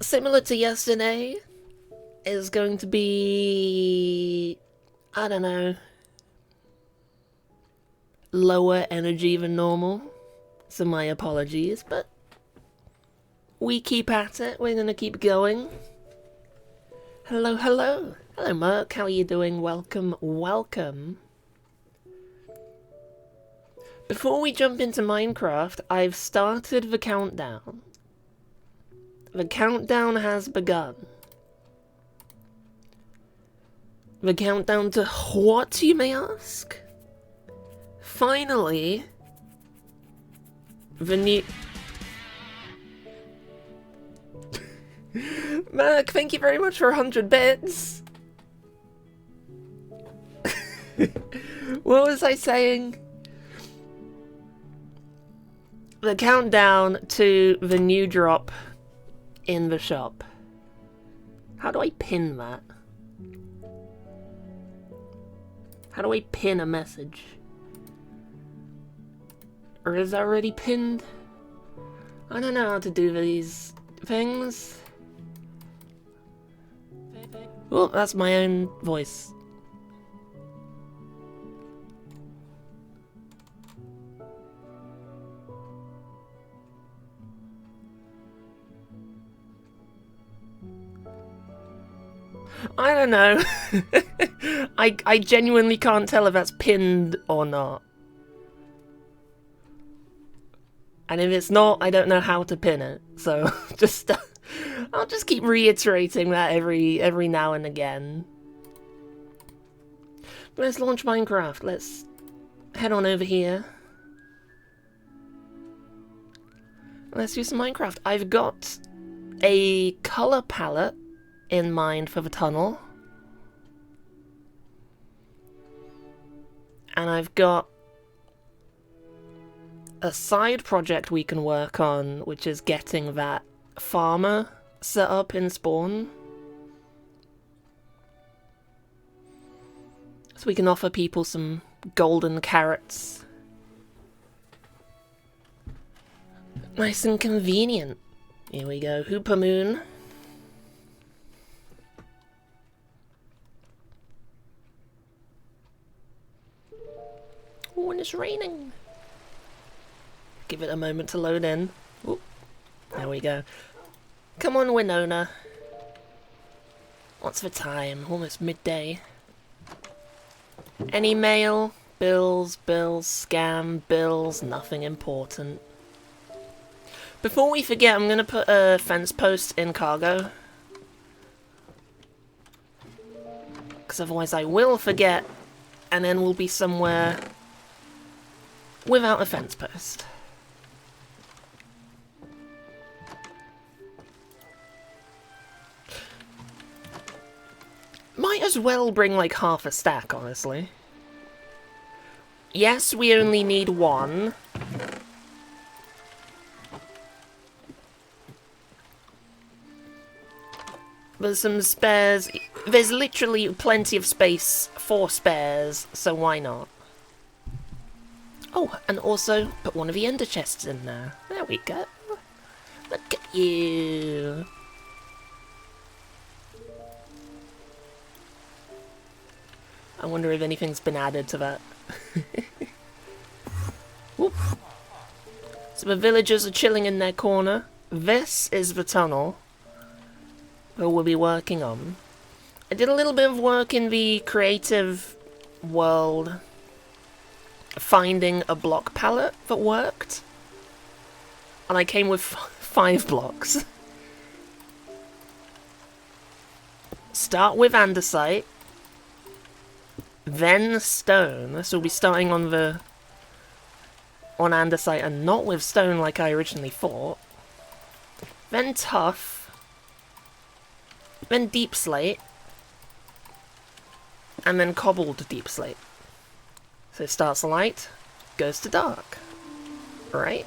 similar to yesterday, is going to be, I don't know, lower energy than normal. So my apologies, but we keep at it. We're gonna keep going. Hello, hello. Hello, Merc. How are you doing? Welcome, welcome. Before we jump into Minecraft, I've started the countdown. The countdown has begun. The countdown to what, you may ask? Finally, the new... Merc, thank you very much for 100 bits. What was I saying? The countdown to the new drop in the shop. How do I pin that? How do I pin a message? Or is that already pinned? I don't know how to do these things. Oh, that's my own voice. I don't know. I genuinely can't tell if that's pinned or not. And if it's not, I don't know how to pin it. So just I'll just keep reiterating that every now and again. Let's launch Minecraft. Let's head on over here. Let's do some Minecraft. I've got a color palette in mind for the tunnel. And I've got a side project we can work on, which is getting that farmer set up in spawn. So we can offer people some golden carrots. Nice and convenient. Here we go, Hypermine. Oh, and it's raining. Give it a moment to load in. Ooh, there we go. Come on, Winona. What's the time? Almost midday. Any mail? Bills, scam, bills, nothing important. Before we forget, I'm gonna put a fence post in cargo. Because otherwise I will forget, and then we'll be somewhere without a fence post. Might as well bring like half a stack, honestly. Yes, we only need one. There's some spares. There's literally plenty of space for spares, so why not? Oh, and also put one of the ender chests in there. There we go. Look at you. I wonder if anything's been added to that. Whoop. So the villagers are chilling in their corner. This is the tunnel that we'll be working on. I did a little bit of work in the creative world, finding a block palette that worked. And I came with 5 blocks. Start with andesite. Then stone, so we'll be starting on andesite and not with stone like I originally thought. Then tough. Then deep slate. And then cobbled deep slate. So it starts light, goes to dark. Right?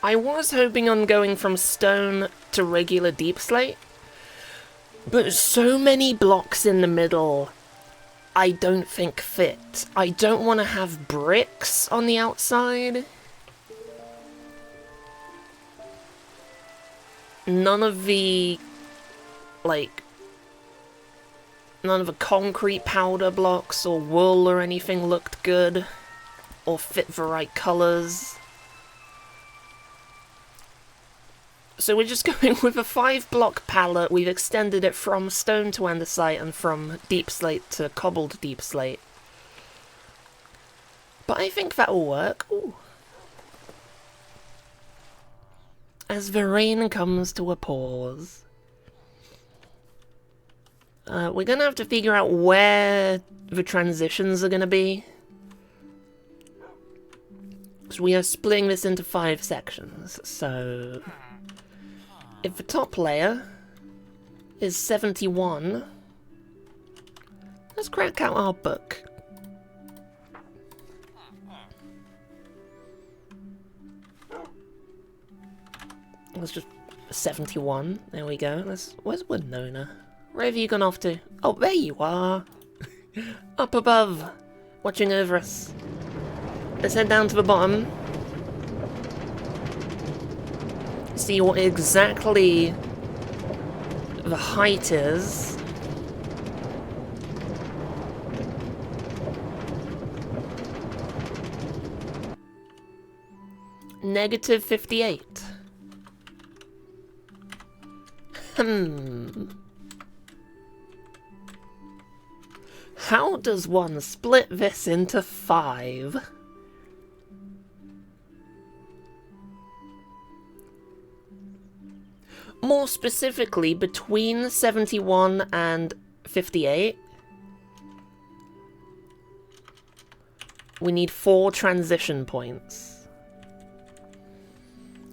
I was hoping on going from stone to regular deep slate, but so many blocks in the middle I don't think fit. I don't want to have bricks on the outside. none of the, like, none of the concrete powder blocks or wool or anything looked good or fit the right colours. So we're just going with a 5-block palette. We've extended it from stone to andesite and from deep slate to cobbled deep slate. But I think that'll work. Ooh. As the rain comes to a pause. We're gonna have to figure out where the transitions are gonna be. So we are splitting this into 5 sections. So if the top layer is 71, let's crack out our book. Let's just 71. There we go. Where's Winona? Where have you gone off to? Oh, there you are. Up above, watching over us. Let's head down to the bottom. See what exactly the height is. Negative 58. How does one split this into 5? More specifically, between 71 and 58, we need 4 transition points.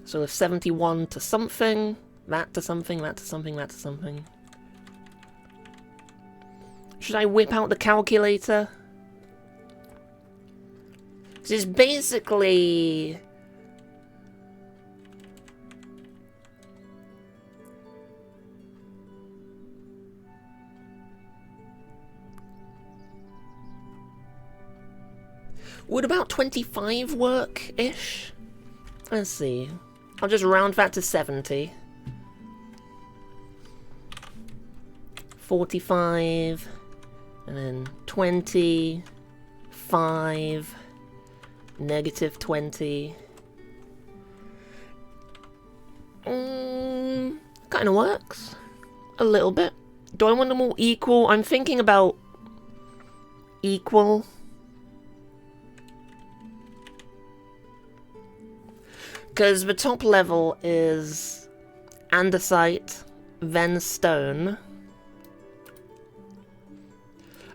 So if 71 to something, that to something, that to something, that to something. Should I whip out the calculator? This is basically... Would about 25 work-ish? Let's see. I'll just round that to 70. 45, and then 20, 5, negative 20. Kind of works. A little bit. Do I want them all equal? I'm thinking about equal. Because the top level is andesite, then stone.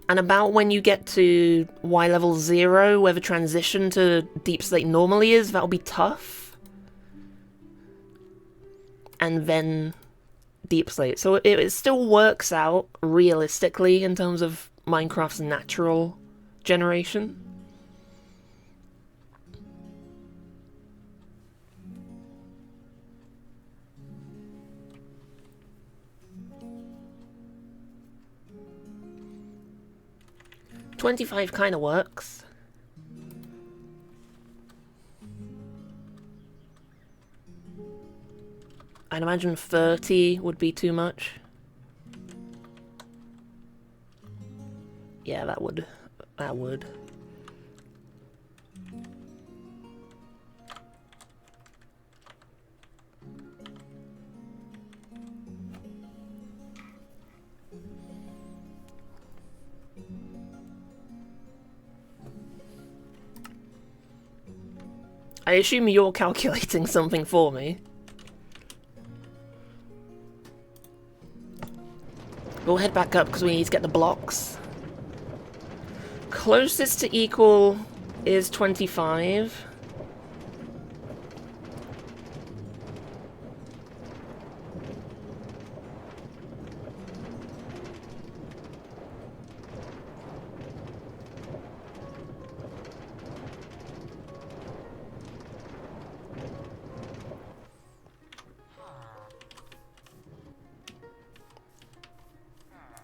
And about when you get to Y level 0, where the transition to deep slate normally is, that'll be tough. And then deep slate. So it still works out realistically in terms of Minecraft's natural generation. $25 kind of works. I'd imagine 30 would be too much. Yeah, that would. That would. I assume you're calculating something for me. We'll head back up because we need to get the blocks. Closest to equal is 25.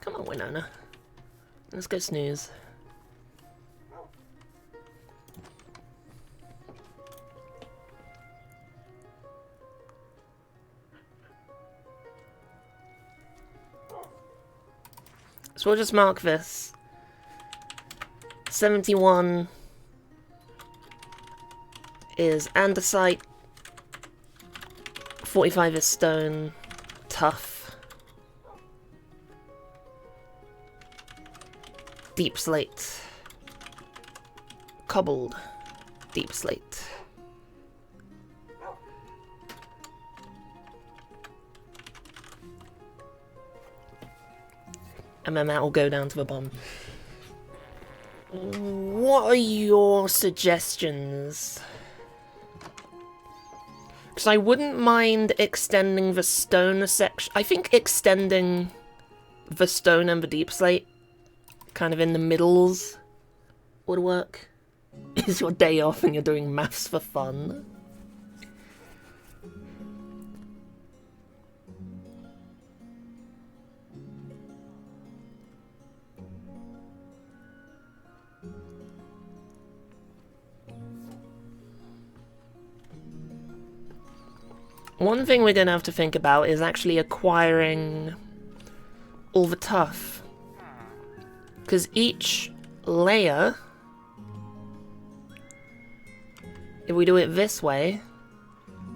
Come on, Winona. Let's go snooze. So we'll just mark this. 71 is andesite. 45 is stone. Tough. Deep slate. Cobbled. Deep slate. And then that will go down to the bottom. What are your suggestions? Because I wouldn't mind extending the stone section. I think extending the stone and the deep slate kind of in the middles would work. It's your day off and you're doing maths for fun. One thing we're going to have to think about is actually acquiring all the tuff. Because each layer, if we do it this way,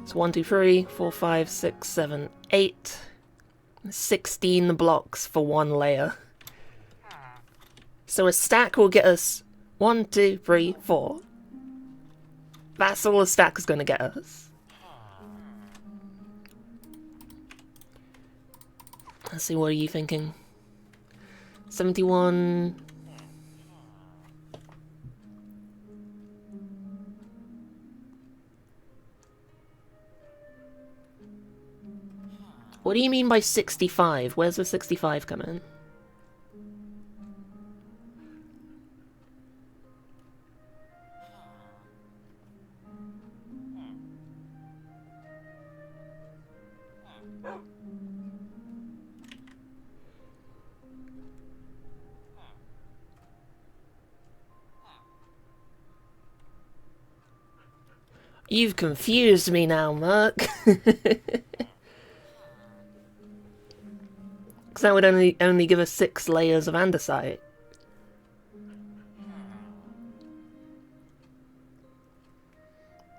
it's 1, 2, 3, 4, 5, 6, 7, 8, 16 blocks for one layer. So a stack will get us 1, 2, 3, 4. That's all a stack is going to get us. Let's see, what are you thinking? 71. What do you mean by 65? Where's the 65 come in? You've confused me now, Merc. Because that would only give us 6 layers of andesite.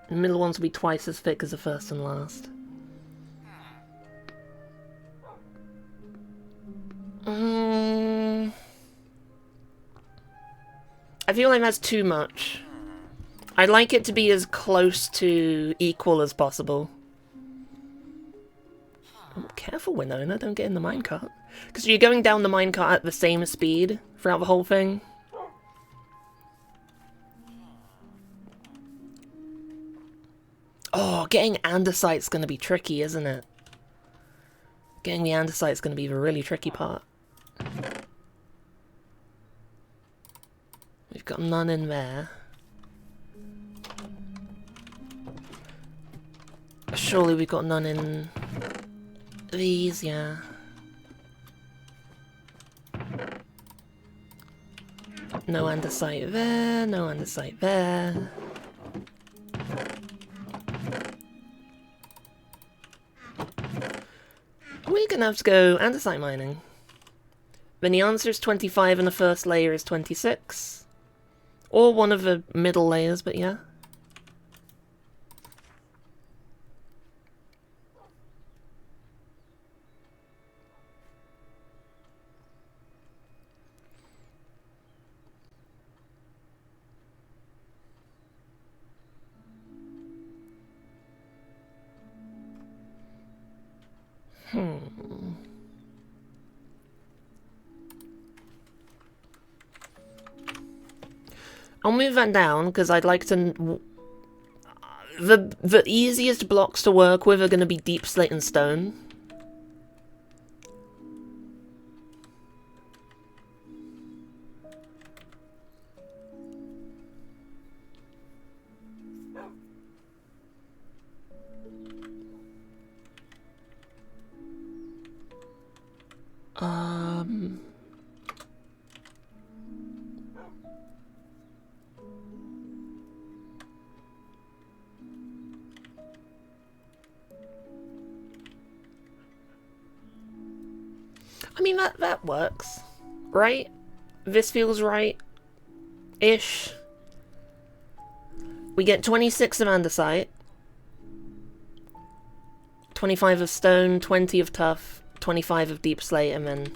The middle ones will be twice as thick as the first and last. I feel like that's too much. I'd like it to be as close to equal as possible. Oh, careful, Winona, don't get in the minecart. Because you're going down the minecart at the same speed throughout the whole thing. Oh, getting andesite's going to be tricky, isn't it? Getting the andesite's going to be the really tricky part. We've got none in there. Surely we've got none in these, yeah. No andesite there, no andesite there. We're gonna have to go andesite mining. Then the answer is 25 and the first layer is 26. Or one of the middle layers, but yeah. I'll move that down because I'd like to. The easiest blocks to work with are going to be deep slate and stone. I mean, that works. Right? This feels right-ish. We get 26 of andesite, 25 of stone, 20 of tough, 25 of deep slate, and then...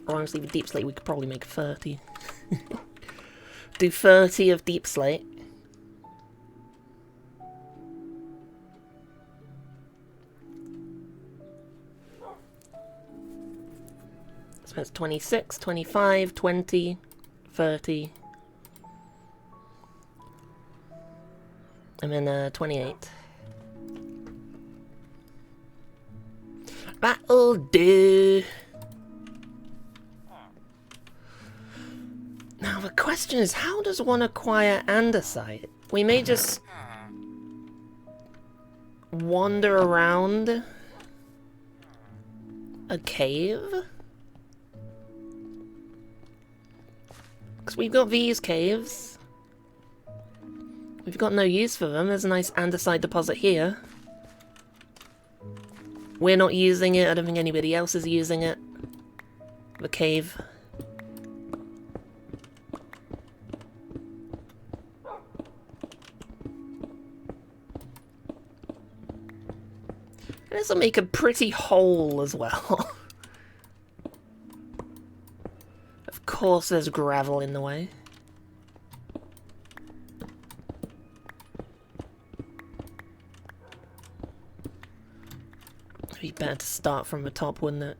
Or honestly, with deep slate we could probably make 30. Do 30 of deep slate. So that's 26, 25, 20, 30. And then 28. That'll do. Now the question is, how does one acquire andesite? We may just wander around a cave? Because we've got these caves. We've got no use for them. There's a nice andesite deposit here. We're not using it. I don't think anybody else is using it. The cave. And this will make a pretty hole as well. Of course there's gravel in the way. It'd be better to start from the top, wouldn't it?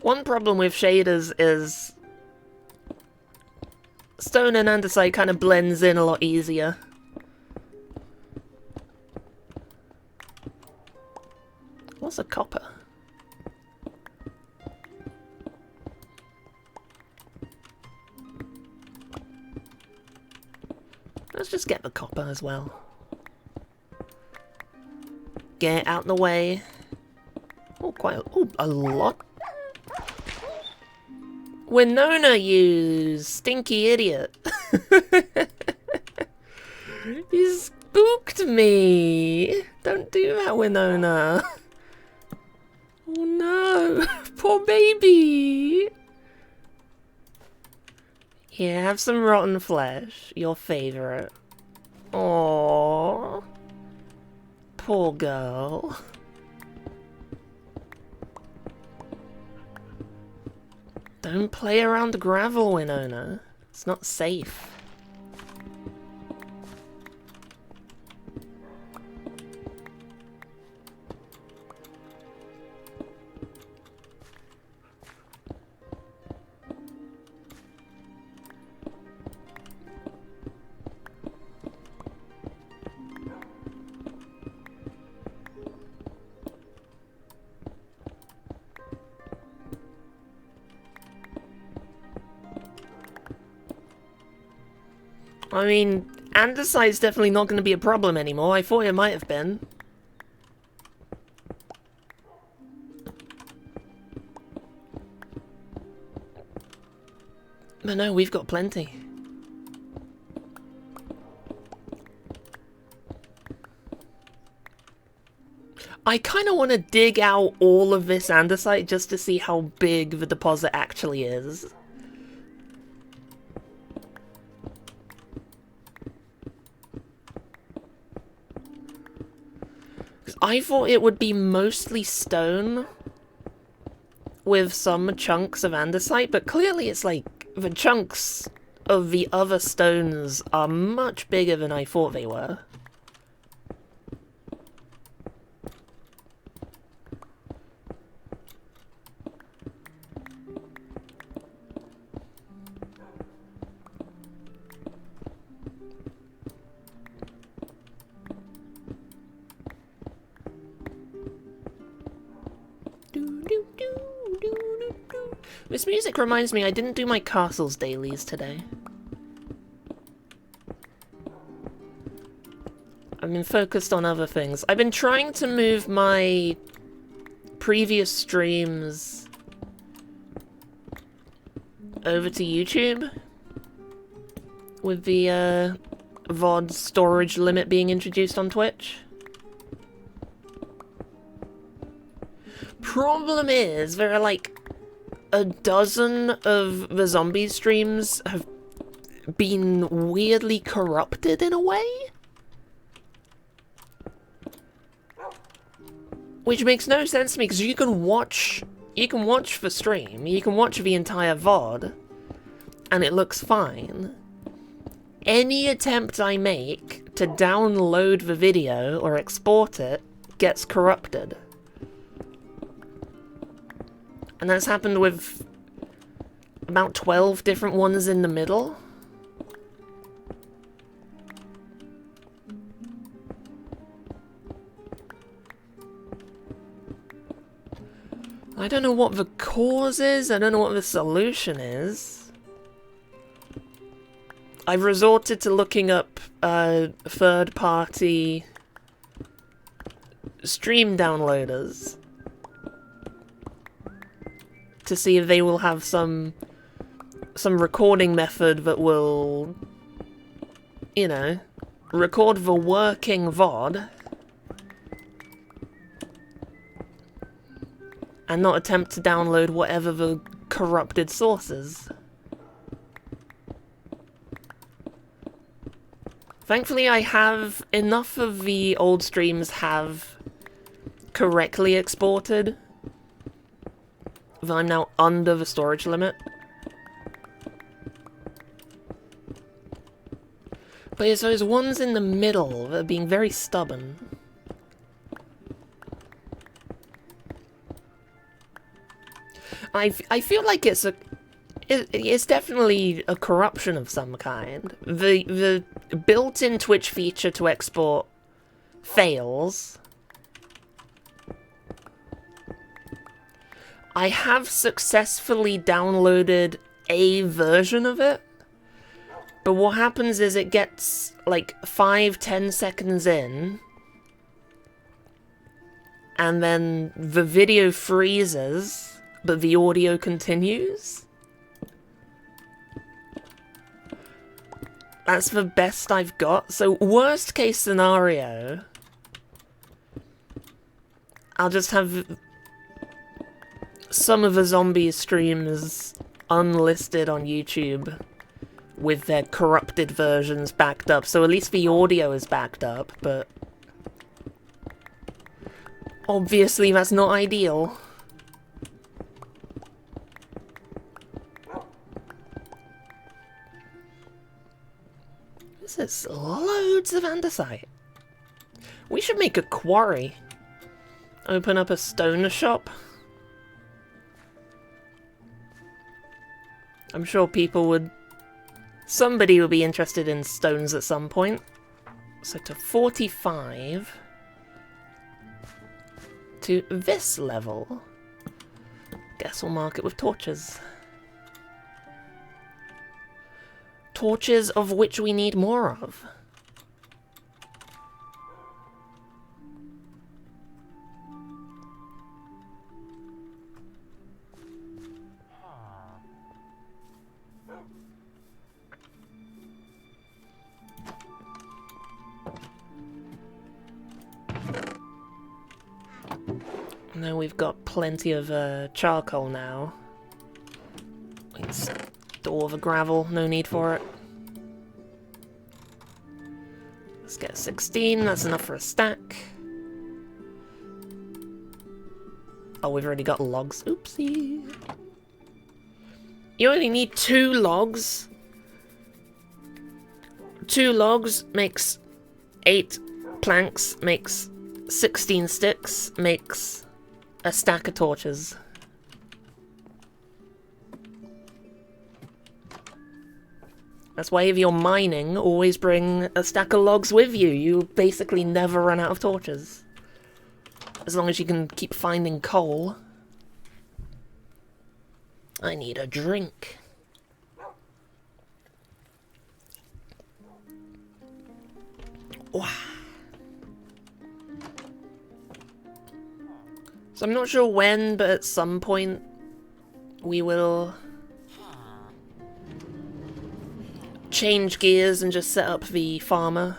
One problem with shaders is stone and andesite kind of blends in a lot easier. What's a copper? Let's just get the copper as well. Get it out the way. Oh, a lot. Winona, you stinky idiot. You spooked me. Don't do that, Winona. Oh no, poor baby. Here, have some rotten flesh. Your favorite. Aww. Poor girl. Don't play around the gravel, Winona. It's not safe. I mean, andesite's definitely not going to be a problem anymore. I thought it might have been. But no, we've got plenty. I kind of want to dig out all of this andesite just to see how big the deposit actually is. I thought it would be mostly stone with some chunks of andesite, but clearly it's like the chunks of the other stones are much bigger than I thought they were. This music reminds me I didn't do my castles dailies today. I've been focused on other things. I've been trying to move my previous streams over to YouTube with the VOD storage limit being introduced on Twitch. Problem is, there are like a dozen of the zombie streams have been weirdly corrupted in a way. Which makes no sense to me, because you can watch the stream, you can watch the entire VOD, and it looks fine. Any attempt I make to download the video or export it gets corrupted. And that's happened with about 12 different ones in the middle. I don't know what the cause is, I don't know what the solution is. I've resorted to looking up third-party stream downloaders to see if they will have some recording method that will, you know, record the working VOD and not attempt to download whatever the corrupted source is. Thankfully, I have enough of the old streams have correctly exported that I'm now under the storage limit. But it's those ones in the middle that are being very stubborn. I feel like it's definitely a corruption of some kind. The built-in Twitch feature to export fails. I have successfully downloaded a version of it, but what happens is it gets like 5-10 seconds in, and then the video freezes, but the audio continues. That's the best I've got. So worst case scenario, I'll just have some of the zombie streams unlisted on YouTube with their corrupted versions backed up. So at least the audio is backed up, but obviously that's not ideal. This is loads of andesite. We should make a quarry. Open up a stone shop. I'm sure people would... somebody would be interested in stones at some point. So to 45... to this level. Guess we'll mark it with torches. Torches of which we need more of. Now we've got plenty of charcoal now. We can store the gravel, no need for it. Let's get 16, that's enough for a stack. Oh, we've already got logs. Oopsie. You only need 2 logs. 2 logs makes 8 planks, makes 16 sticks, makes a stack of torches. That's why if you're mining, always bring a stack of logs with you. You basically never run out of torches. As long as you can keep finding coal. I need a drink. Wow. So I'm not sure when, but at some point we will change gears and just set up the farmer.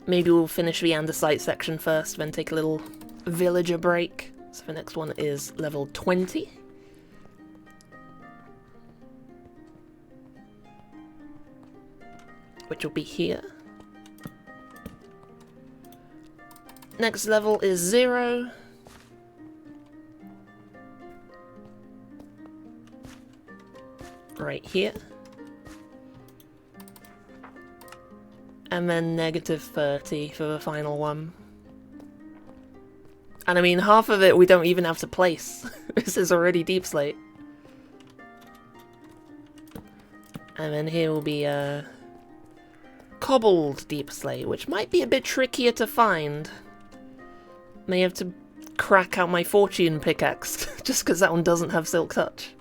Maybe we'll finish the andesite section first, then take a little villager break. So the next one is level 20. Which will be here. Next level is 0. Right here. And then negative 30 for the final one. And I mean, half of it we don't even have to place. This is already deep slate. And then here will be a cobbled deep slate, which might be a bit trickier to find. May have to crack out my fortune pickaxe, just because that one doesn't have silk touch.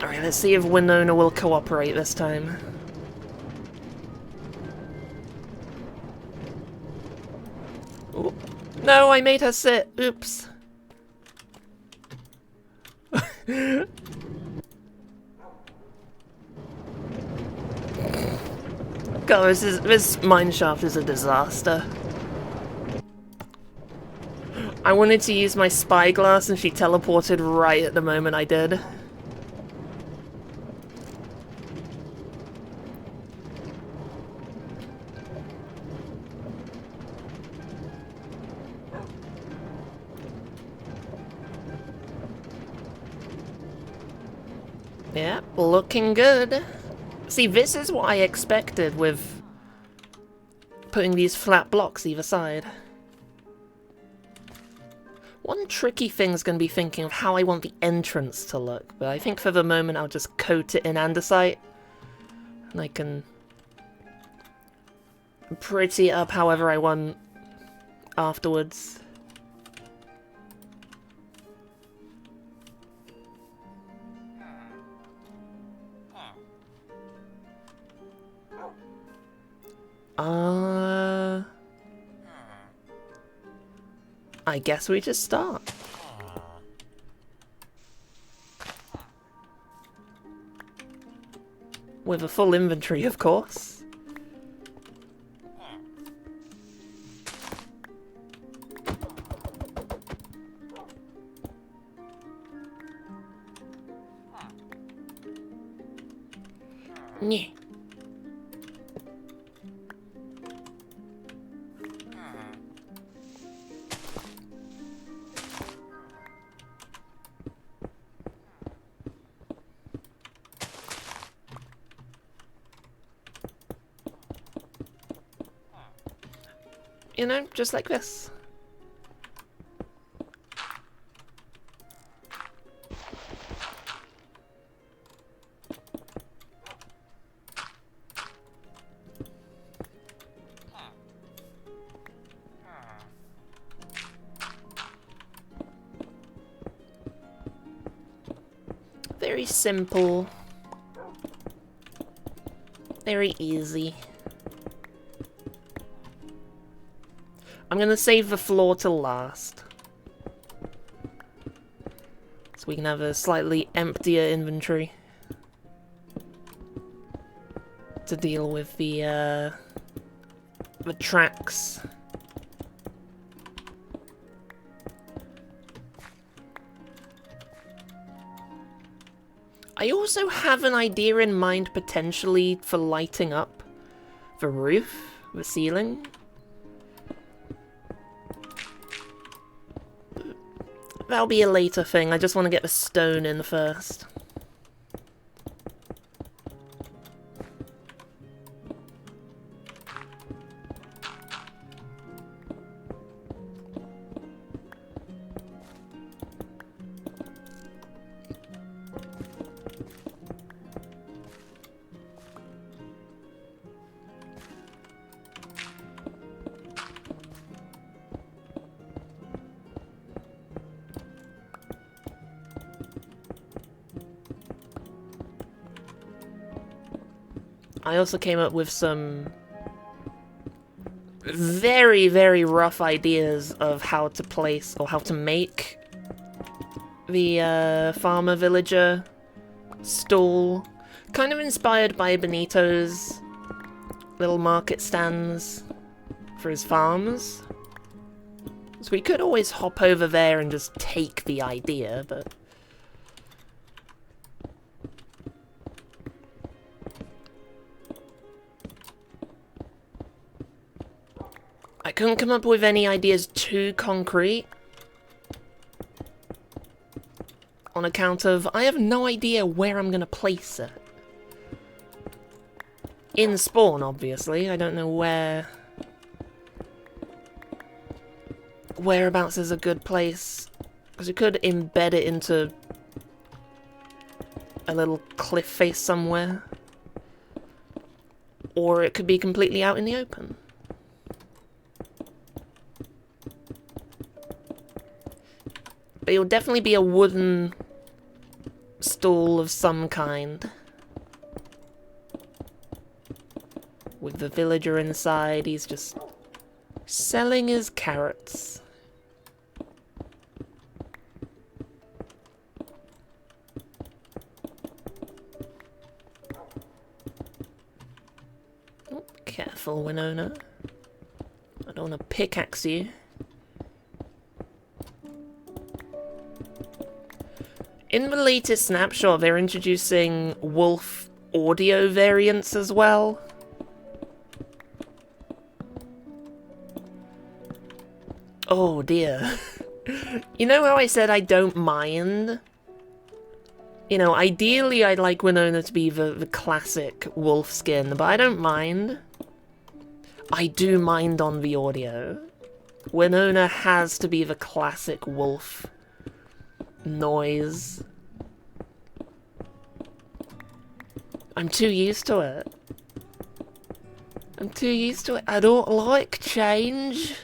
Alright, let's see if Winona will cooperate this time. Ooh. No, I made her sit. Oops. God, this mineshaft is a disaster. I wanted to use my spyglass and she teleported right at the moment I did. Yeah, looking good. See, this is what I expected with putting these flat blocks either side. One tricky thing's going to be thinking of how I want the entrance to look, but I think for the moment I'll just coat it in andesite. And I can pretty it up however I want afterwards. I guess we just start. With a full inventory, of course. Yeah. You know, just like this. Very simple. Very easy. I'm gonna save the floor till last. So we can have a slightly emptier inventory. To deal with the tracks. I also have an idea in mind potentially for lighting up the roof, the ceiling. That'll be a later thing, I just want to get the stone in first. I also came up with some very, very rough ideas of how to place or how to make the farmer villager stall. Kind of inspired by Benito's little market stands for his farms. So we could always hop over there and just take the idea, but... I couldn't come up with any ideas too concrete. On account of, I have no idea where I'm going to place it. In spawn, obviously. I don't know whereabouts is a good place. Because we could embed it into a little cliff face somewhere. Or it could be completely out in the open. But it'll definitely be a wooden stall of some kind. With the villager inside, he's just selling his carrots. Oh, careful, Winona. I don't want to pickaxe you. In the latest snapshot, they're introducing wolf audio variants as well. Oh dear. You know how I said I don't mind? You know, ideally I'd like Winona to be the classic wolf skin, but I don't mind. I do mind on the audio. Winona has to be the classic wolf noise. I'm too used to it. I'm too used to it. I don't like change.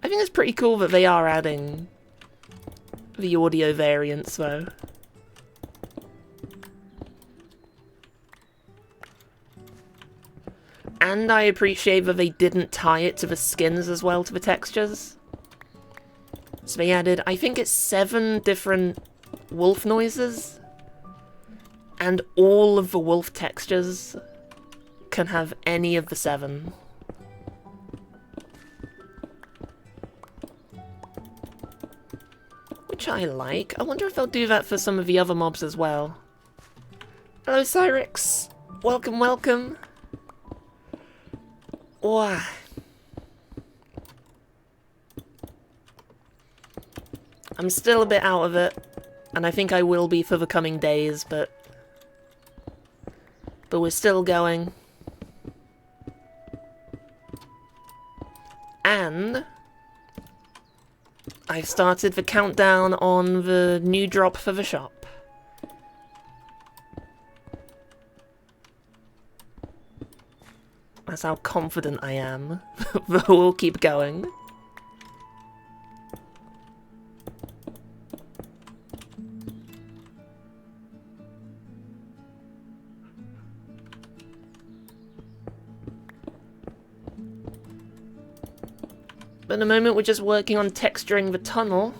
I think it's pretty cool that they are adding the audio variants, though. And I appreciate that they didn't tie it to the skins as well, to the textures. So they added, I think it's 7 different wolf noises. And all of the wolf textures can have any of the 7. Which I like. I wonder if they'll do that for some of the other mobs as well. Hello, Cyrix. Welcome, welcome. Wow. I'm still a bit out of it, and I think I will be for the coming days, but we're still going. And I've started the countdown on the new drop for the shop. That's how confident I am. But we'll keep going. But at the moment we're just working on texturing the tunnel.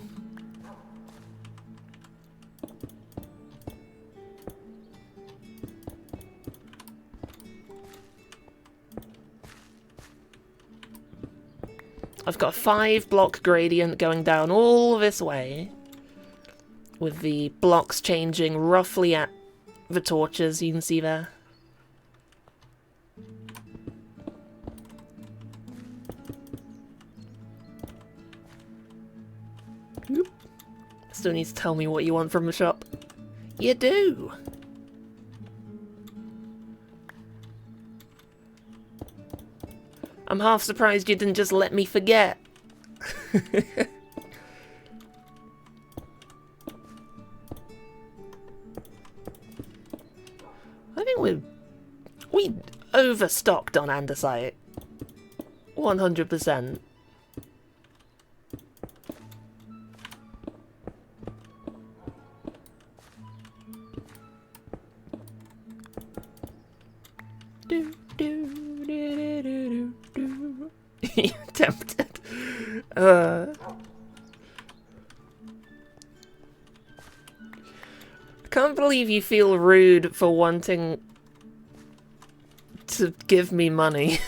I've got a 5-block gradient going down all this way, with the blocks changing roughly at the torches you can see there. Oop. Still needs to tell me what you want from the shop. You do! I'm half surprised you didn't just let me forget. I think we overstocked on andesite. 100%. Tempted. I can't believe you feel rude for wanting to give me money.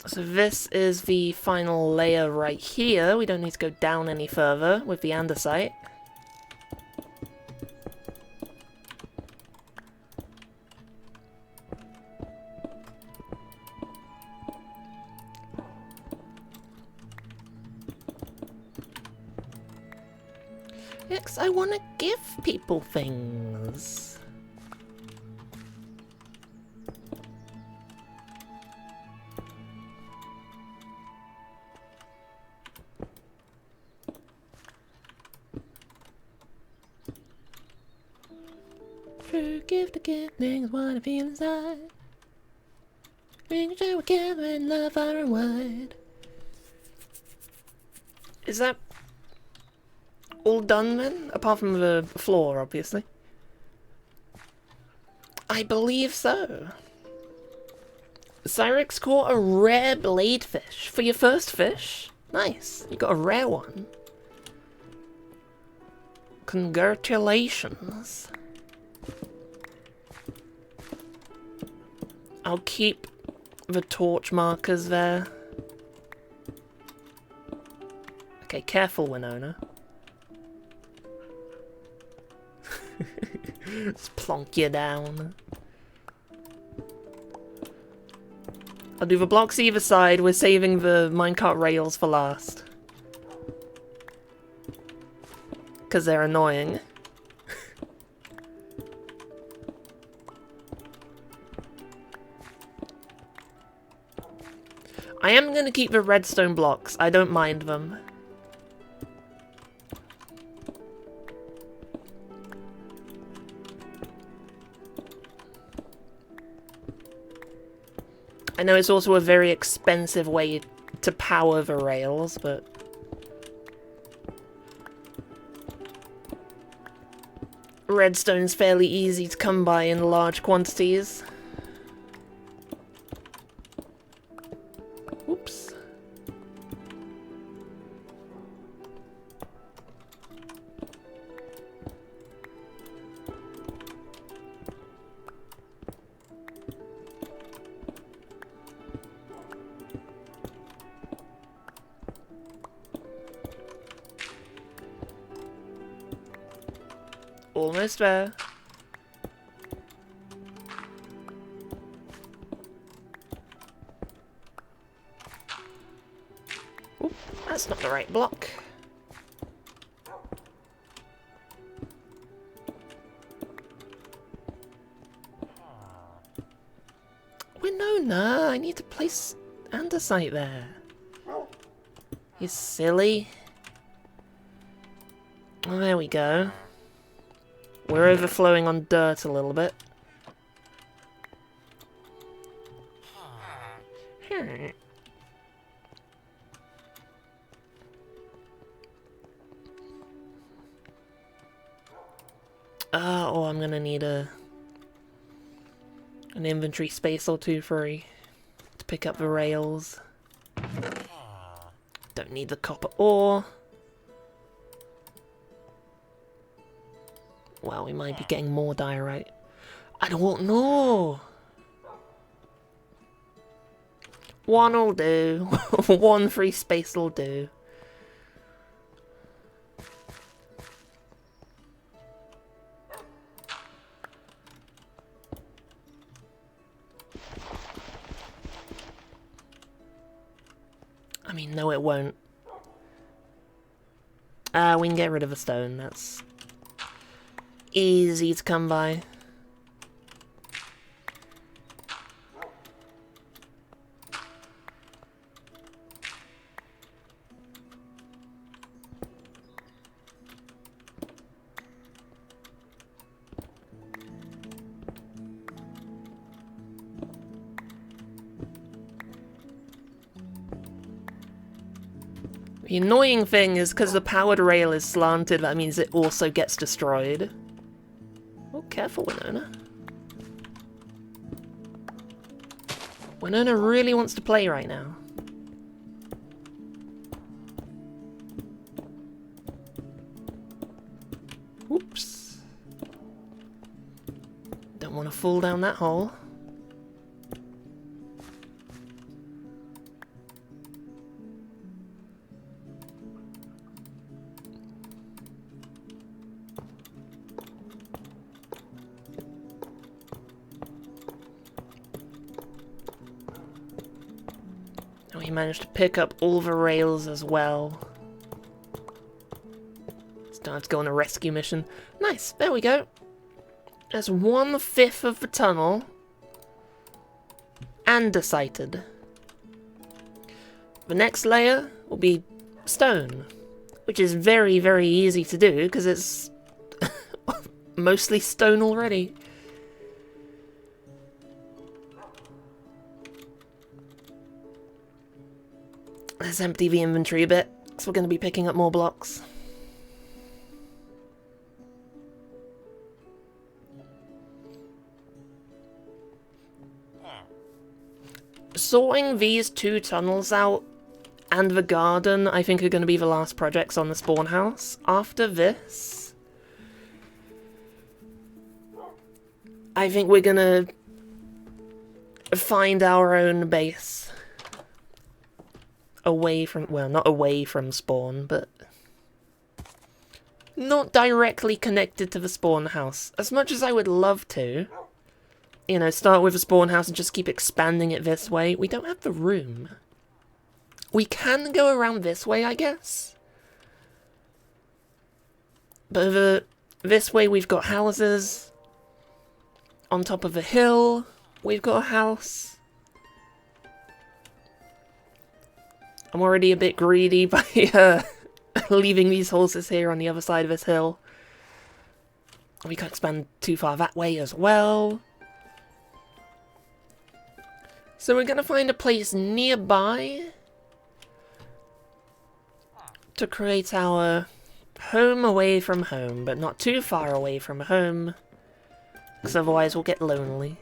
So this is the final layer right here. We don't need to go down any further with the andesite. Yeah, 'cause I want to give people things. Give to give things what I feel inside. Making sure we're gathering love far and wide. Is that all done then? Apart from the floor, obviously. I believe so. Cyrix caught a rare bladefish for your first fish. Nice. You got a rare one. Congratulations. I'll keep the torch markers there. Okay, careful, Winona. Just plonk you down. I'll do the blocks either side. We're saving the minecart rails for last. Because they're annoying. I am going to keep the redstone blocks. I don't mind them. I know it's also a very expensive way to power the rails, but... redstone's fairly easy to come by in large quantities. Oops. Almost there. Oop, that's not the right block. Winona, I need to place andesite there. You silly. Oh, there we go. We're overflowing on dirt a little bit. Oh, I'm gonna need an inventory space or two to pick up the rails. Don't need the copper ore. Well, we might be getting more diorite. I don't know. One'll do. One free space will do. I mean, no, it won't. We can get rid of a stone. That's easy to come by. The annoying thing is because the powered rail is slanted, that means it also gets destroyed. Oh, careful, Winona. Winona really wants to play right now. Oops. Don't want to fall down that hole. We managed to pick up all the rails as well. Just don't have to go on a rescue mission. Nice, there we go. That's 1/5 of the tunnel. Andesited. The next layer will be stone, which is very, very easy to do because it's mostly stone already. Let's empty the inventory a bit, because we're going to be picking up more blocks. Sorting these 2 tunnels out and the garden, I think, are going to be the last projects on the spawn house. After this, I think we're going to find our own base. Away from, well, not away from spawn, but not directly connected to the spawn house. As much as I would love to, you know, start with a spawn house and just keep expanding it this way, we don't have the room. We can go around this way, I guess. But this way we've got houses. On top of a hill, we've got a house. I'm already a bit greedy by leaving these horses here on the other side of this hill. We can't expand too far that way as well. So we're going to find a place nearby to create our home away from home, but not too far away from home, because otherwise we'll get lonely.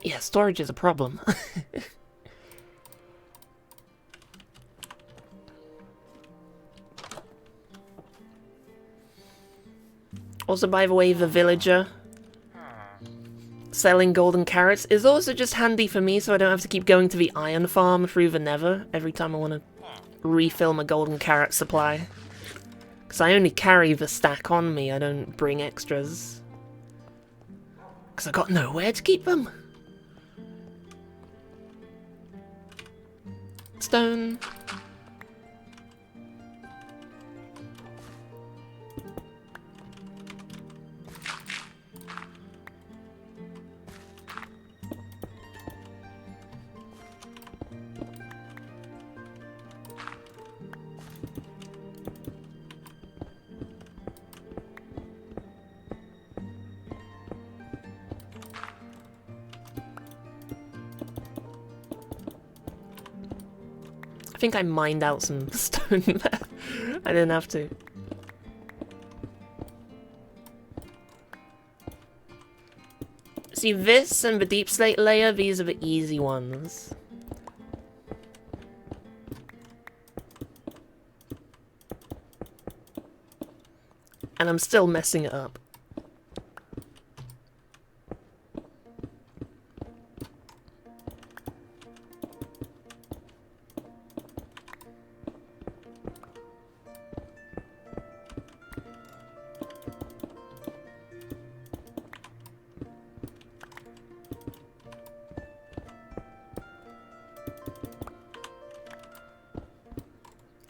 Yeah, storage is a problem. Also, by the way, the villager selling golden carrots is also just handy for me, so I don't have to keep going to the iron farm through the nether every time I want to refill my golden carrot supply. Because I only carry the stack on me, I don't bring extras. Because I got nowhere to keep them. Stone. I think I mined out some stone there. I didn't have to. See, this and the deep slate layer, these are the easy ones. And I'm still messing it up.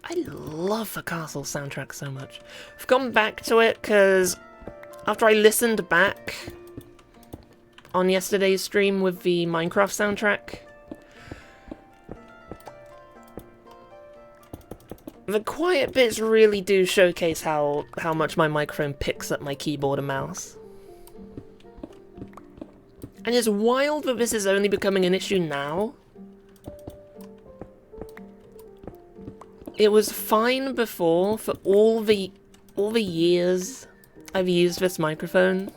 I love the castle soundtrack so much. I've gone back to it because After I listened back on yesterday's stream with the Minecraft soundtrack, the quiet bits really do showcase how much my microphone picks up my keyboard and mouse. And it's wild that this is only becoming an issue now. It was fine before for all the years I've used this microphone.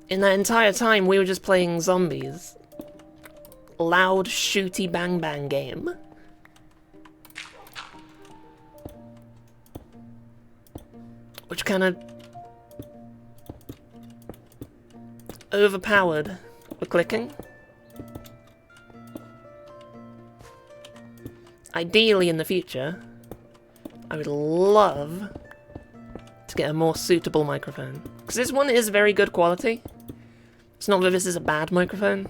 In that entire time, we were just playing zombies. Loud, shooty, bang bang game. Which kind of overpowered the clicking. Ideally, in the future, I would love to get a more suitable microphone. Because this one is very good quality. It's not that this is a bad microphone.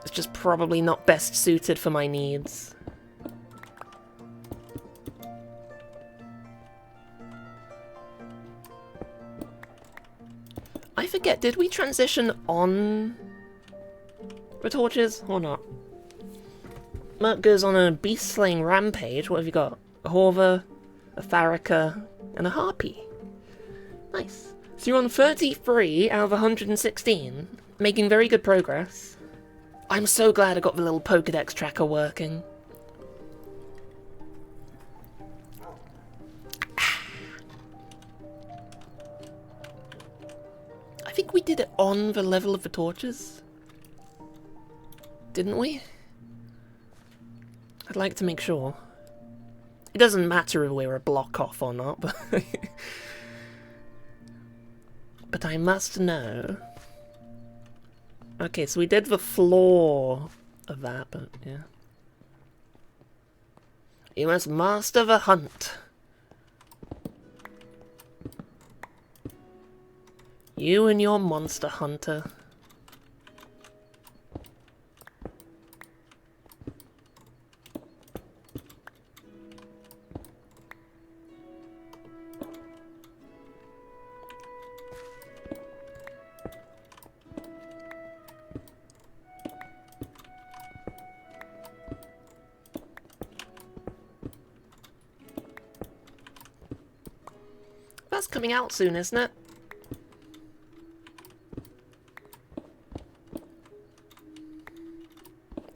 It's just probably not best suited for my needs. I forget, did we transition on the torches or not? Merc goes on a beast-slaying rampage. What have you got? A Horva, a Tharaka, and a Harpy. Nice. So you're on 33 out of 116, making very good progress. I'm so glad I got the little Pokedex tracker working. I think we did it on the level of the torches. Didn't we? I'd like to make sure. It doesn't matter if we're a block off or not, but but I must know. Okay, so we did the floor of that, but yeah. You must master the hunt. You and your monster hunter. That's coming out soon, isn't it?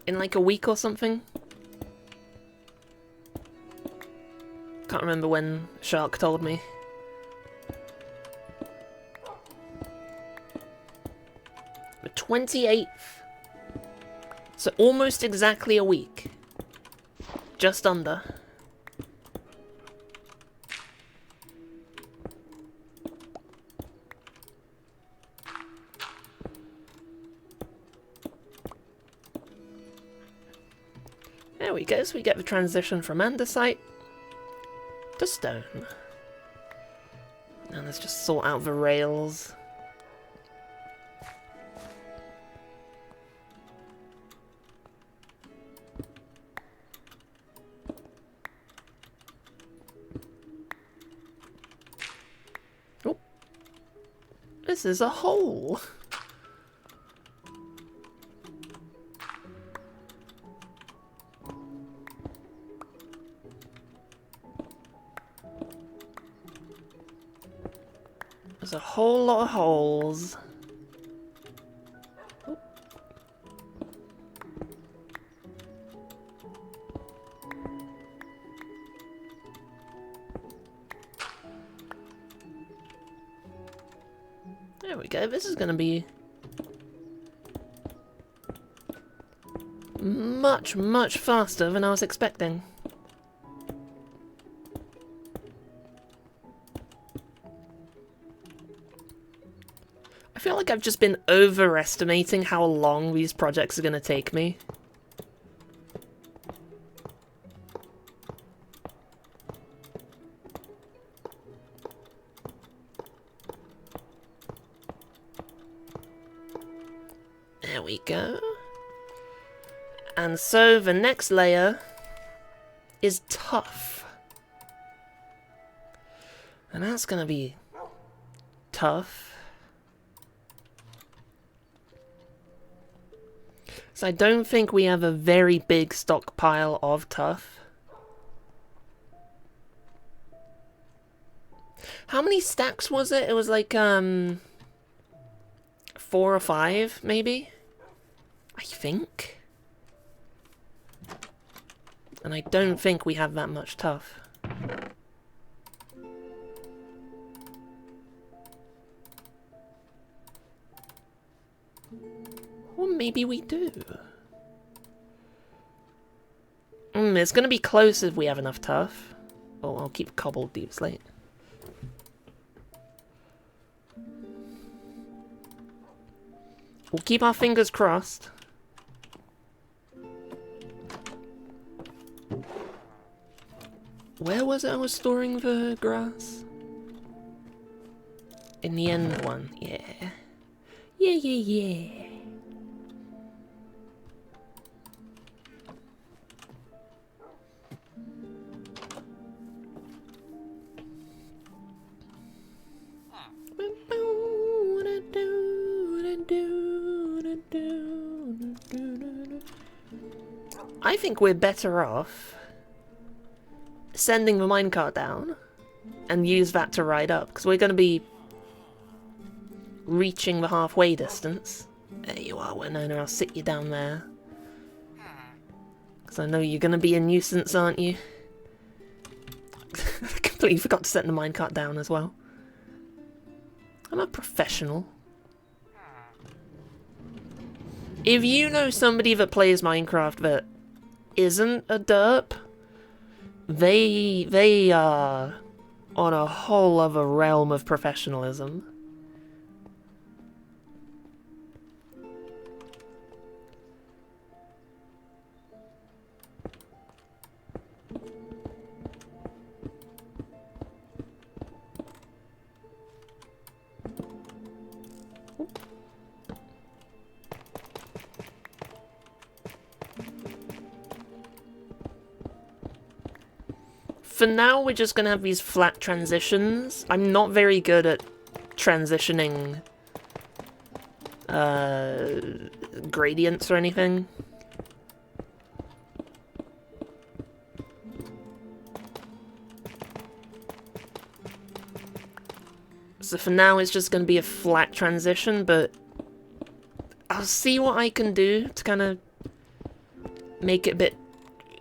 In like a week or something? Can't remember when Shark told me. The 28th. So almost exactly a week. Just under. There we go, so we get the transition from andesite to stone. Now let's just sort out the rails. Oh, this is a hole. There's a whole lot of holes. Oh. There we go, this is going to be much, much faster than I was expecting. I feel like I've just been overestimating how long these projects are going to take me. There we go. And so the next layer is tough. And that's gonna be tough. So I don't think we have a very big stockpile of tough. How many stacks was it? It was like, 4 or 5, maybe? I think. And I don't think we have that much tough. Or maybe we do. It's gonna be close if we have enough tough. Oh, I'll keep cobbled deep slate. We'll keep our fingers crossed. Where was it I was storing the grass? In the end one, yeah. Yeah. I think we're better off sending the minecart down and use that to ride up, because we're going to be reaching the halfway distance. There you are, Winona, I'll sit you down there. Because I know you're going to be a nuisance, aren't you? I completely forgot to set the minecart down as well. I'm a professional. If you know somebody that plays Minecraft that isn't a derp, they are on a whole other realm of professionalism. For now, we're just going to have these flat transitions. I'm not very good at transitioning gradients or anything. So for now, it's just going to be a flat transition, but I'll see what I can do to kind of make it a bit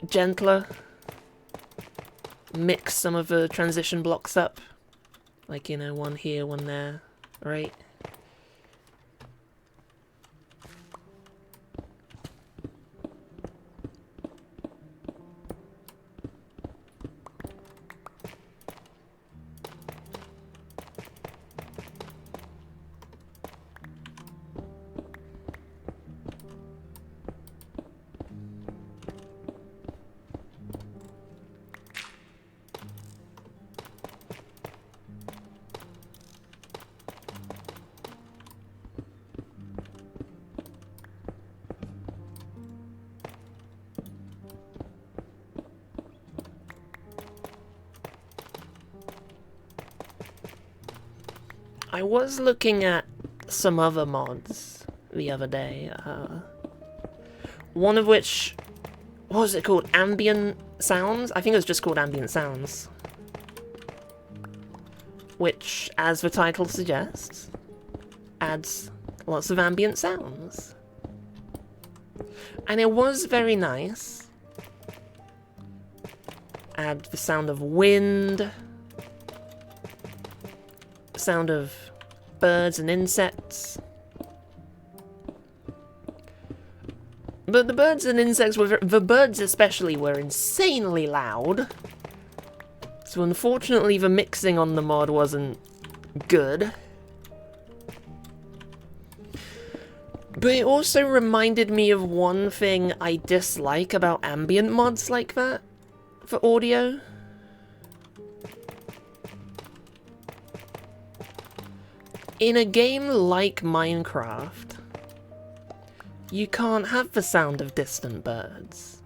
gentler. Mix some of the transition blocks up. Like, you know, one here, one there, right? I was looking at some other mods the other day, one of which, what was it called? Ambient Sounds? I think it was just called Ambient Sounds. Which, as the title suggests, adds lots of ambient sounds. And it was very nice. Add the sound of wind, sound of birds and insects. But the birds and insects were, the birds especially, were insanely loud. So unfortunately the mixing on the mod wasn't good. But it also reminded me of one thing I dislike about ambient mods like that for audio. In a game like Minecraft, you can't have the sound of distant birds.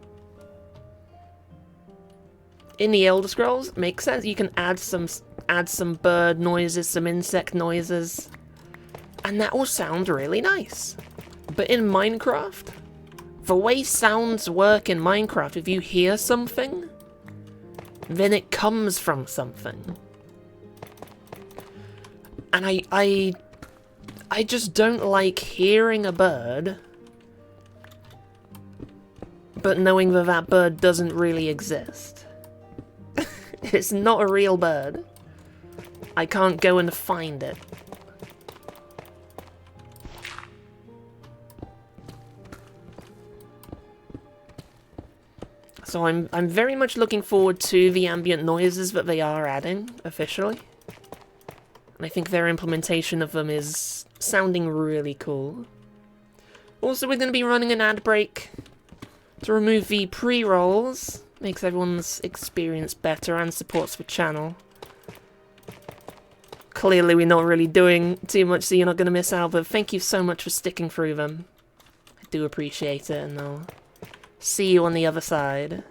in the Elder Scrolls, makes sense. You can add some bird noises, some insect noises, and that will sound really nice. But in Minecraft, the way sounds work in Minecraft, if you hear something, then it comes from something. And I just don't like hearing a bird, but knowing that that bird doesn't really exist. It's not a real bird. I can't go and find it. So I'm very much looking forward to the ambient noises that they are adding, officially. And I think their implementation of them is sounding really cool. Also, we're going to be running an ad break to remove the pre-rolls. Makes everyone's experience better and supports the channel. Clearly we're not really doing too much, so you're not going to miss out, but thank you so much for sticking through them. I do appreciate it, and I'll see you on the other side.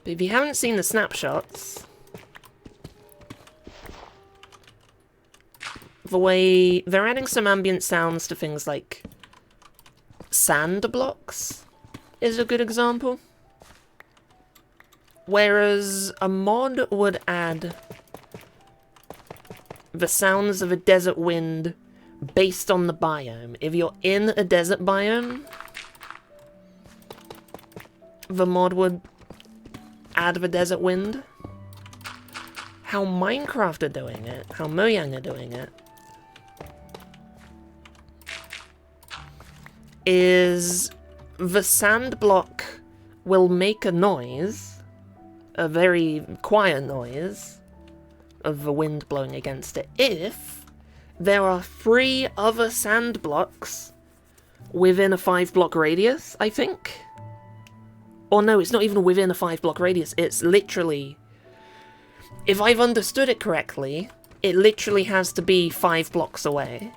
But if you haven't seen the snapshots, the way they're adding some ambient sounds to things like sand blocks is a good example. Whereas a mod would add the sounds of a desert wind based on the biome. If you're in a desert biome, the mod would add the desert wind. How Minecraft are doing it, how Mojang are doing it, is the sand block will make a noise, a very quiet noise, of the wind blowing against it, if there are 3 other sand blocks within a 5-block radius, I think. Or no, it's not even within a 5-block radius, it's literally... If I've understood it correctly, it literally has to be 5 blocks away.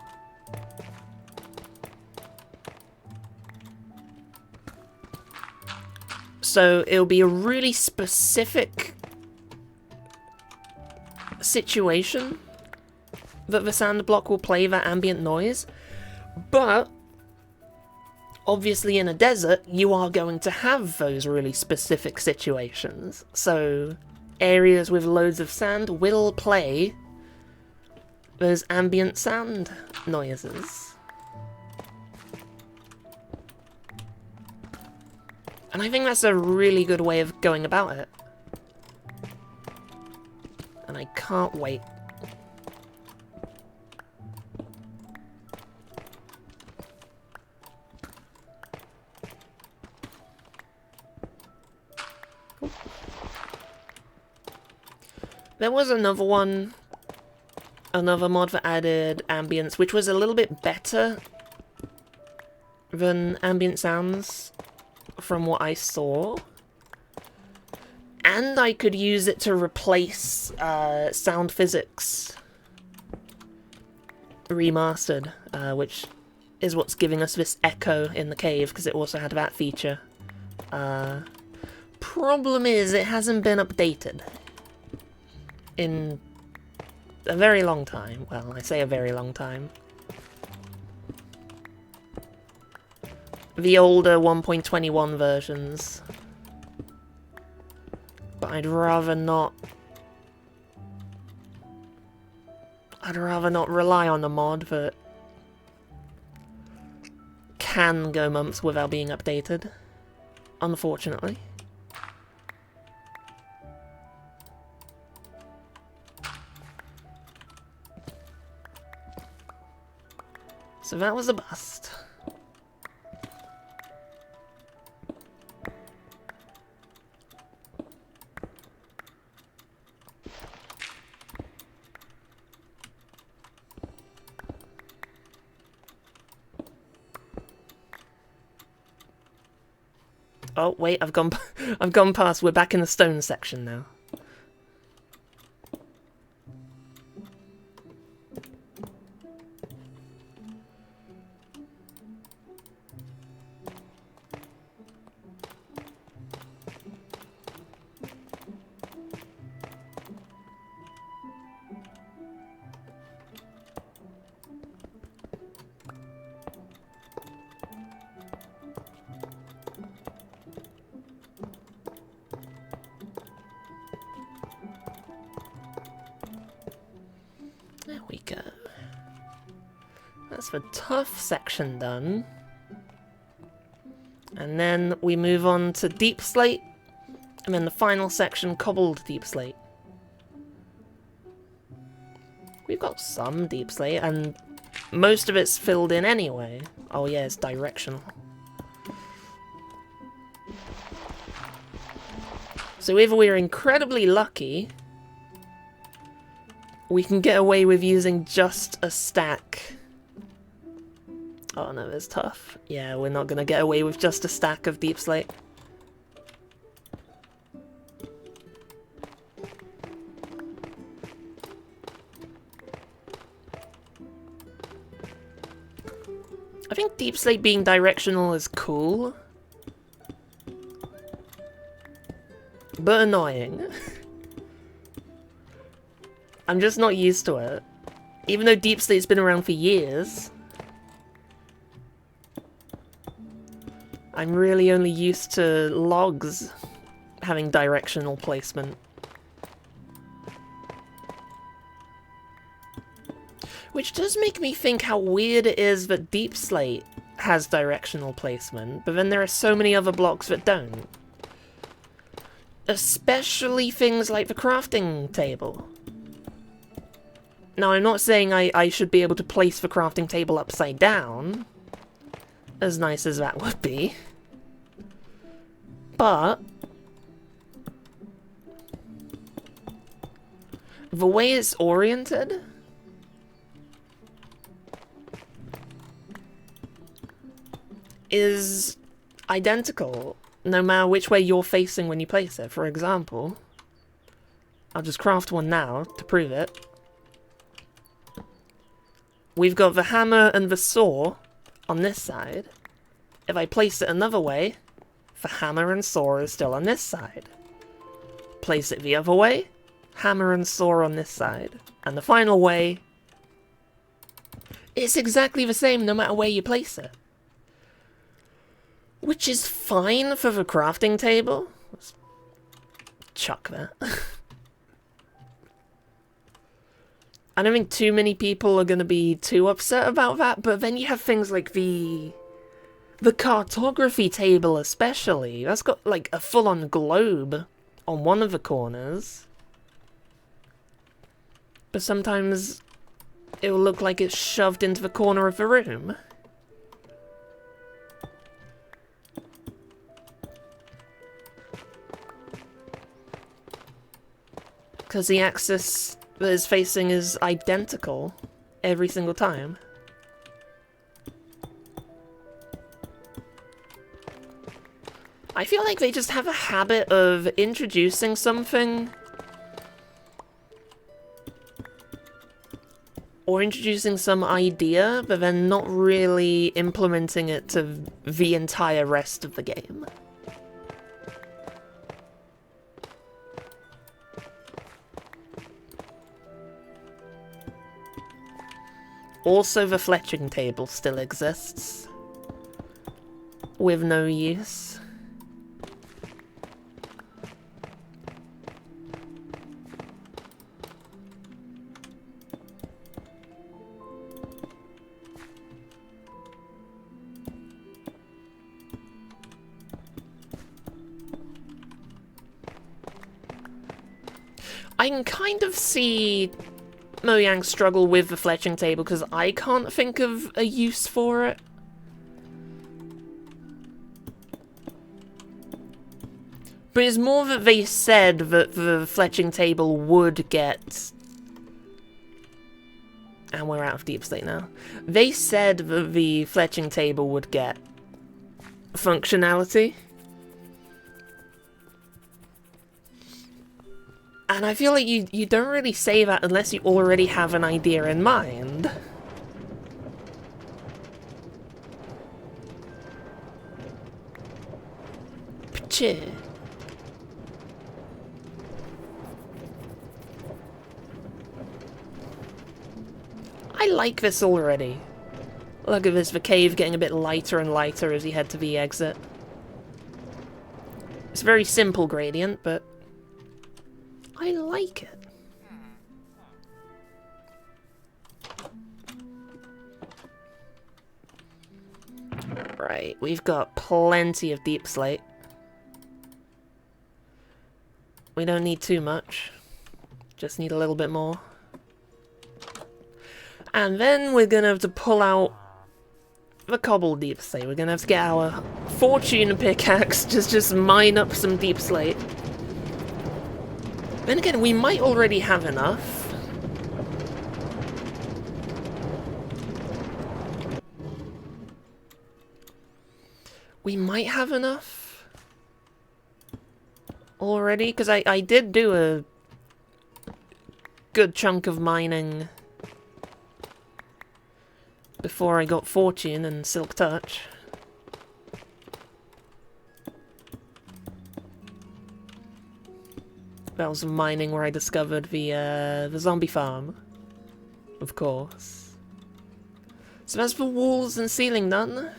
So it'll be a really specific situation that the sand block will play that ambient noise, but obviously in a desert you are going to have those really specific situations, so areas with loads of sand will play those ambient sand noises. And I think that's a really good way of going about it. And I can't wait. There was another one, another mod that added ambience, which was a little bit better than ambient sounds from what I saw. And I could use it to replace Sound Physics Remastered, which is what's giving us this echo in the cave, because it also had that feature. Problem is, it hasn't been updated in a very long time. Well, I say a very long time. The older 1.21 versions. But I'd rather not rely on a mod that can go months without being updated, unfortunately. So that was a bust. Oh wait, I've gone past. We're back in the stone section now. we go. That's the tough section done. And then we move on to deep slate, and then the final section, cobbled deep slate. We've got some deep slate, and most of it's filled in anyway. Oh yeah, it's directional. So if we're incredibly lucky, we can get away with using just a stack. Oh no, it's tough. Yeah, we're not gonna get away with just a stack of deep slate. I think deep slate being directional is cool, but annoying. I'm just not used to it. Even though deep slate's been around for years, I'm really only used to logs having directional placement. Which does make me think how weird it is that deep slate has directional placement, but then there are so many other blocks that don't. Especially things like the crafting table. Now, I'm not saying I should be able to place the crafting table upside down, as nice as that would be. But the way it's oriented is identical no matter which way you're facing when you place it. For example, I'll just craft one now to prove it. We've got the hammer and the saw on this side. If I place it another way, the hammer and saw is still on this side. Place it the other way, hammer and saw on this side. And the final way, it's exactly the same no matter where you place it. Which is fine for the crafting table. Let's chuck that. I don't think too many people are going to be too upset about that, but then you have things like the cartography table especially. That's got like a full-on globe on one of the corners. But sometimes it will look like it's shoved into the corner of the room. Because the axis that it's facing is identical every single time. I feel like they just have a habit of introducing something or introducing some idea, but then not really implementing it to the entire rest of the game. Also, the fletching table still exists, with no use. I can kind of see Mojang struggle with the fletching table because I can't think of a use for it. But it's more that they said that the fletching table would get... And we're out of deep slate now. They said that the fletching table would get functionality. And I feel like you don't really say that unless you already have an idea in mind. Pcheh. I like this already. Look at this, the cave getting a bit lighter and lighter as you head to the exit. It's a very simple gradient, but I like it. Right, we've got plenty of deep slate. We don't need too much. Just need a little bit more. And then we're gonna have to pull out the cobbled deep slate. We're gonna have to get our fortune pickaxe, just mine up some deep slate. Then again, we might already have enough. We might have enough already, because I did do a good chunk of mining before I got Fortune and Silk Touch. That was mining where I discovered the zombie farm, of course. So that's the walls and ceiling done.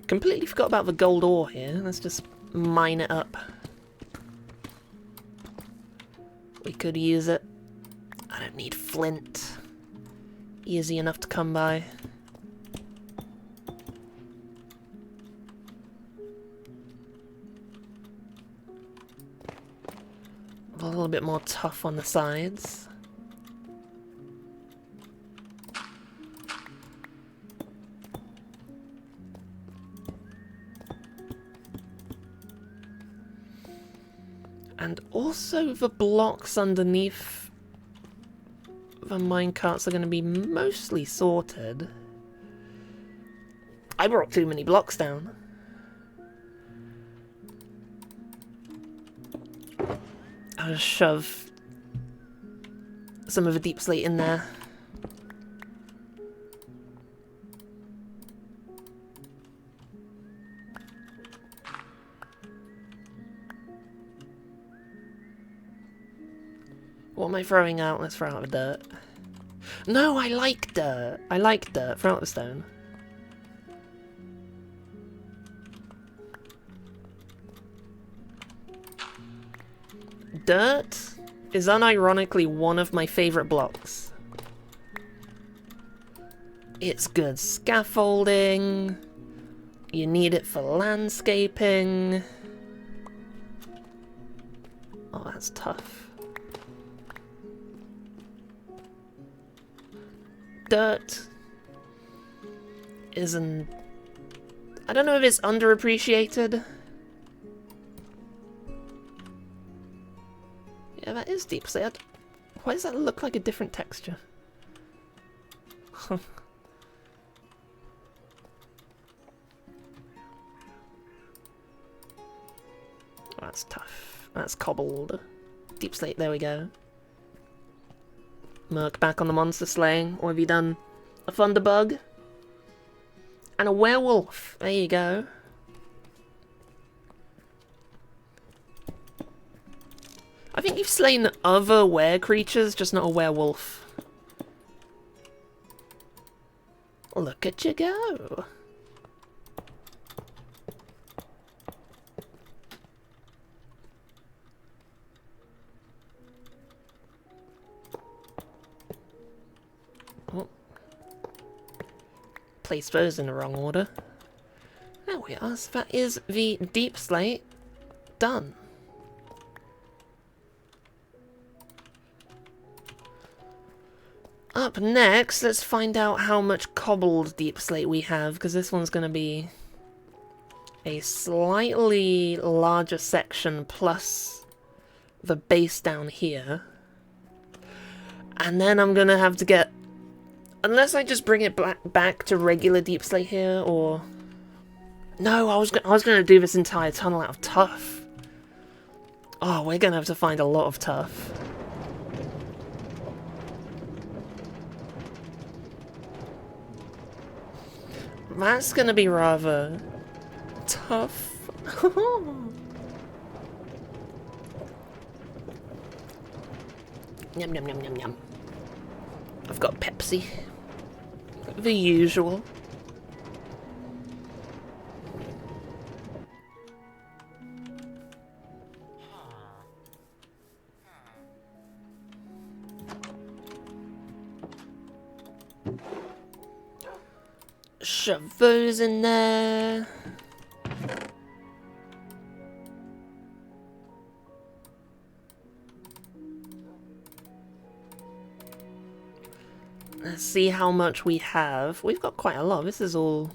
Completely forgot about the gold ore here. Let's just mine it up. We could use it. I don't need flint. Easy enough to come by. A little bit more tough on the sides. And also the blocks underneath the minecarts are going to be mostly sorted. I brought too many blocks down. I'll just shove some of the deep slate in there. What am I throwing out? Let's throw out the dirt. No, I like dirt. I like dirt. Throw out the stone. Dirt is unironically one of my favorite blocks. It's good scaffolding. You need it for landscaping. Oh, that's tough. Dirt isn't... I don't know if it's underappreciated. Yeah, that is deep slate. Why does that look like a different texture? That's tough. That's cobbled. Deep slate, there we go. Merc back on the monster slaying. Or have you done a thunderbug? And a werewolf. There you go. I think you've slain other were creatures, just not a werewolf. Look at you go. Oh. Placed those in the wrong order. There we are. So that is the deep slate done. Up next, let's find out how much cobbled deep slate we have, because this one's going to be a slightly larger section plus the base down here. And then I'm going to have to get... Unless I just bring it back to regular deep slate here, or... No, I was going to do this entire tunnel out of tuff. Oh, we're gonna have to find a lot of tough. That's gonna be rather tough. Yum yum yum yum yum. I've got Pepsi. The usual. Shove those in there. Let's see how much we have. We've got quite a lot. This is all...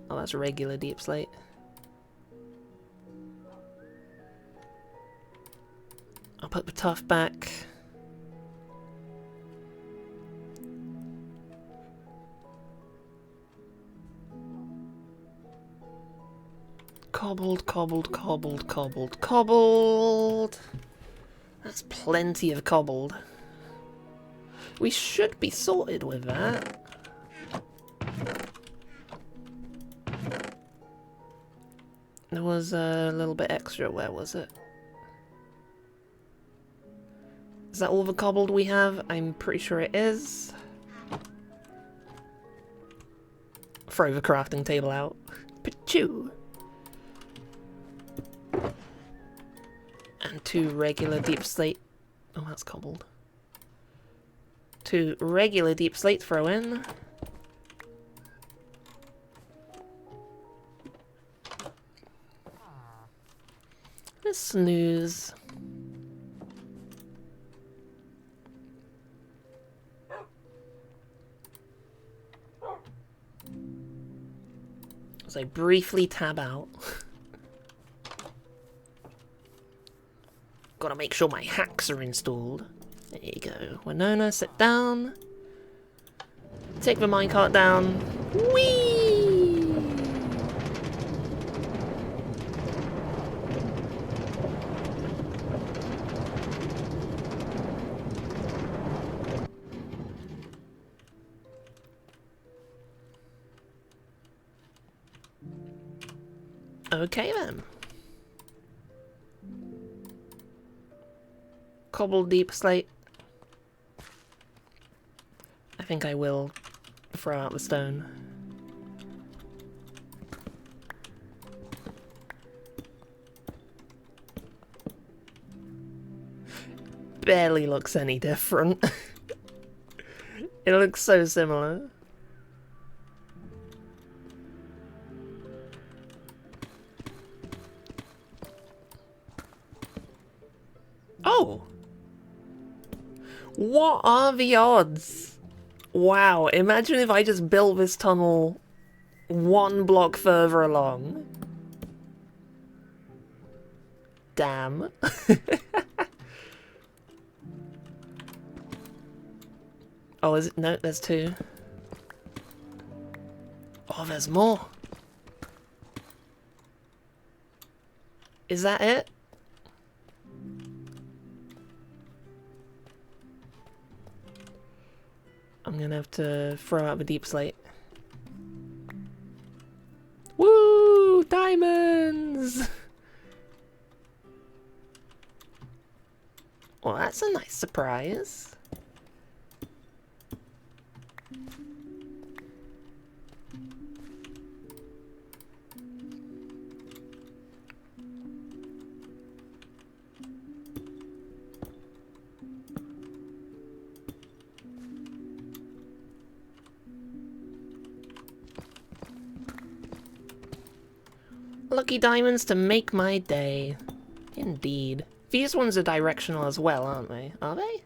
Oh, that's regular deep slate. I'll put the tough back. Cobbled, cobbled, cobbled, cobbled, cobbled. That's plenty of cobbled. We should be sorted with that. There was a little bit extra. Where was it? Is that all the cobbled we have? I'm pretty sure it is. Throw the crafting table out. Pachoo! And 2 regular deep slate. Oh, that's cobbled. 2 regular deep slate throw in. Let's snooze. As I briefly tab out. Gotta make sure my hacks are installed. There you go. Winona, sit down. Take the minecart down. Whee! Okay then. Cobbled deep slate. I think I will throw out the stone. Barely looks any different. It looks so similar. Oh! What are the odds? Wow, imagine if I just built this tunnel 1 block further along. Damn. Oh, is it? No, there's 2. Oh, there's more. Is that it? I'm gonna have to throw out the deep slate. Woo! Diamonds! Well, that's a nice surprise. Lucky diamonds to make my day. Indeed. These ones are directional as well, aren't they? Are they?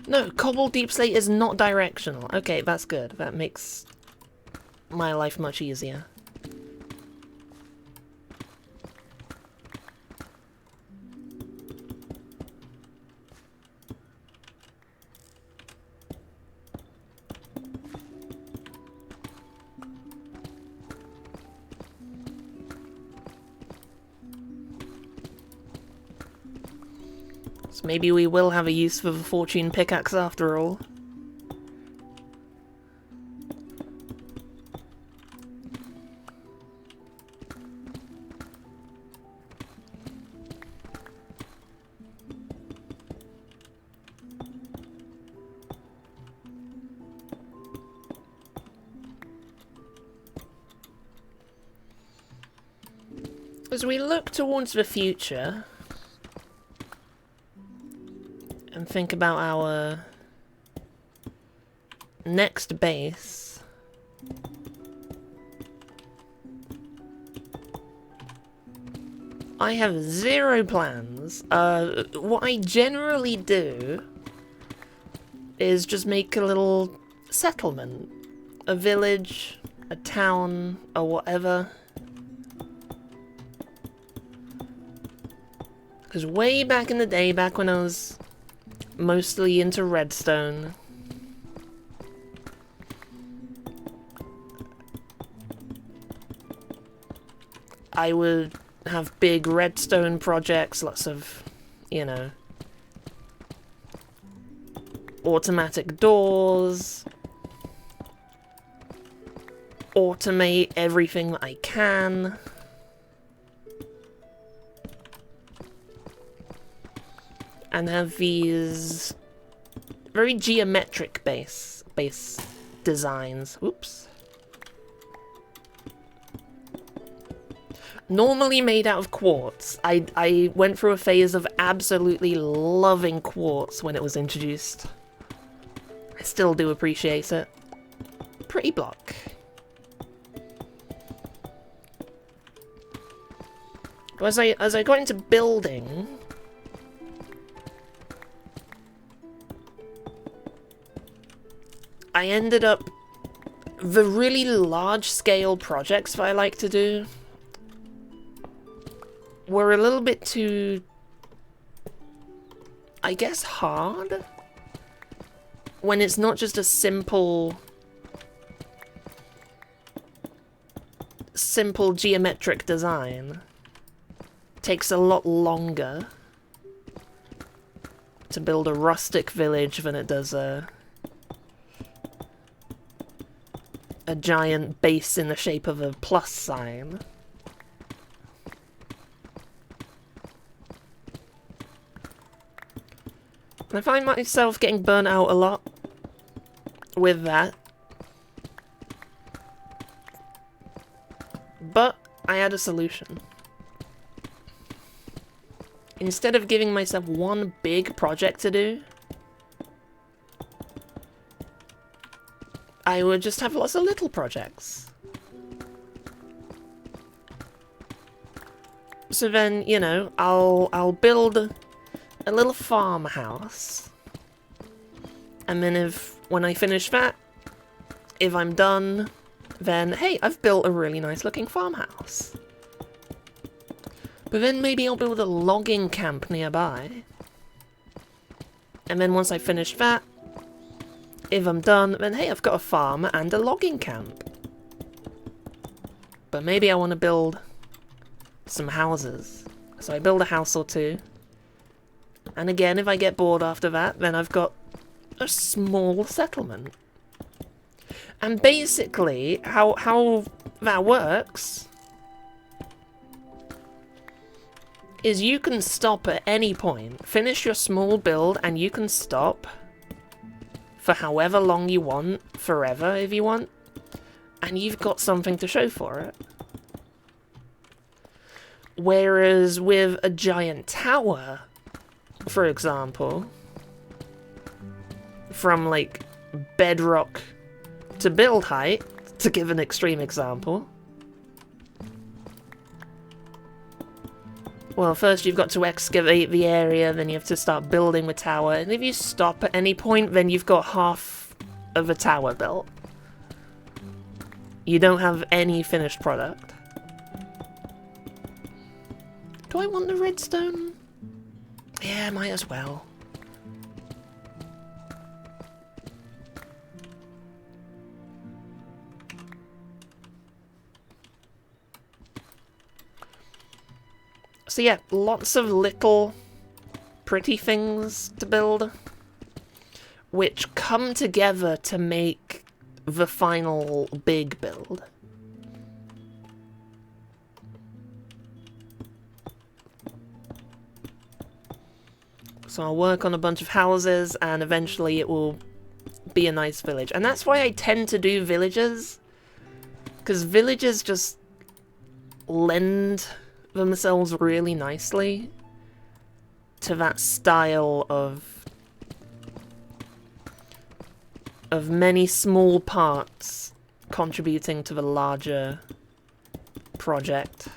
No, cobble deep slate is not directional. Okay, that's good. That makes my life much easier. So maybe we will have a use for the fortune pickaxe after all. As we look towards the future and think about our next base, I have zero plans. What I generally do is just make a little settlement, a village, a town, or whatever. Because way back in the day, back when I was mostly into redstone, I would have big redstone projects, lots of, you know, automatic doors, automate everything that I can. And have these very geometric base designs. Oops. Normally made out of quartz. I went through a phase of absolutely loving quartz when it was introduced. I still do appreciate it. Pretty block. As I got into building, I ended up, the really large-scale projects that I like to do were a little bit too, I guess, hard. When it's not just a simple geometric design. It takes a lot longer to build a rustic village than it does a giant base in the shape of a plus sign. And I find myself getting burnt out a lot with that. But I had a solution. Instead of giving myself one big project to do, I would just have lots of little projects. So then, you know, I'll build a little farmhouse. And then when I finish that, if I'm done, then hey, I've built a really nice looking farmhouse. But then maybe I'll build a logging camp nearby. And then once I finish that, if I'm done, then hey, I've got a farm and a logging camp. But maybe I want to build some houses. So I build a house or two. And again, if I get bored after that, then I've got a small settlement. And basically, how that works is you can stop at any point. Finish your small build and you can stop for however long you want, forever if you want, and you've got something to show for it. Whereas with a giant tower, for example, from like bedrock to build height, to give an extreme example, well, first you've got to excavate the area, then you have to start building the tower, and if you stop at any point, then you've got half of a tower built. You don't have any finished product. Do I want the redstone? Yeah, might as well. So yeah, lots of little pretty things to build, which come together to make the final big build. So I'll work on a bunch of houses, and eventually it will be a nice village. And that's why I tend to do villages, because villages just lend themselves really nicely to that style of many small parts contributing to the larger project.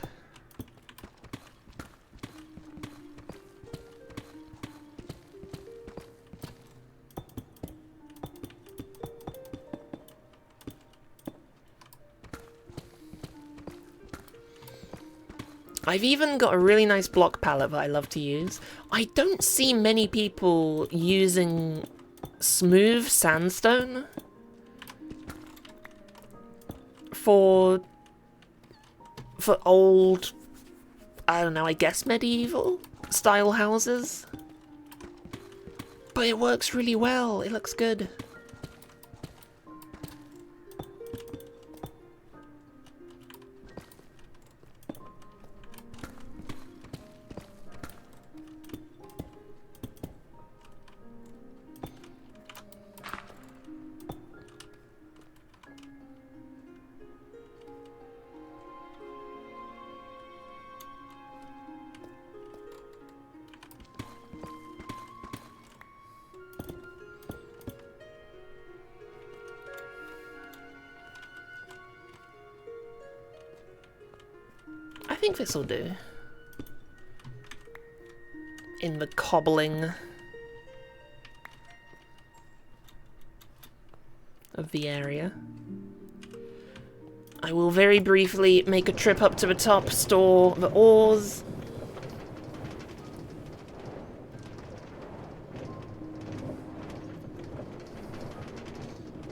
I've even got a really nice block palette that I love to use. I don't see many people using smooth sandstone for old, I don't know, I guess medieval style houses. But it works really well. It looks good. I think this will do. In the cobbling of the area. I will very briefly make a trip up to the top, store the ores.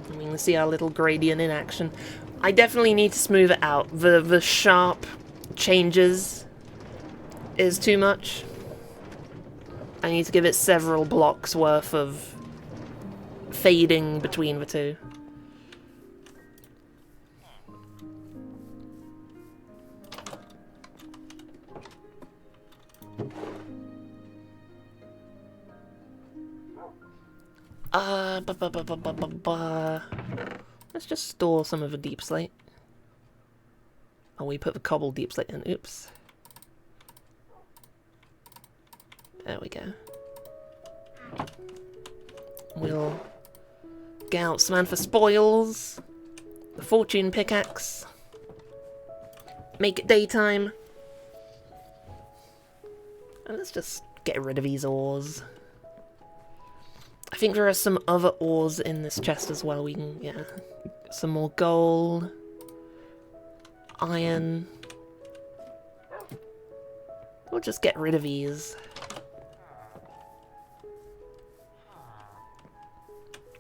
And we can see our little gradient in action. I definitely need to smooth it out. The sharp changes is too much. I need to give it several blocks worth of fading between the two. Let's just store some of the deep slate. Oh, we put the cobble deep slate in. Oops. There we go. We'll get out some for spoils. The fortune pickaxe. Make it daytime. And let's just get rid of these ores. I think there are some other ores in this chest as well. We can, yeah, some more gold, iron. We'll just get rid of these.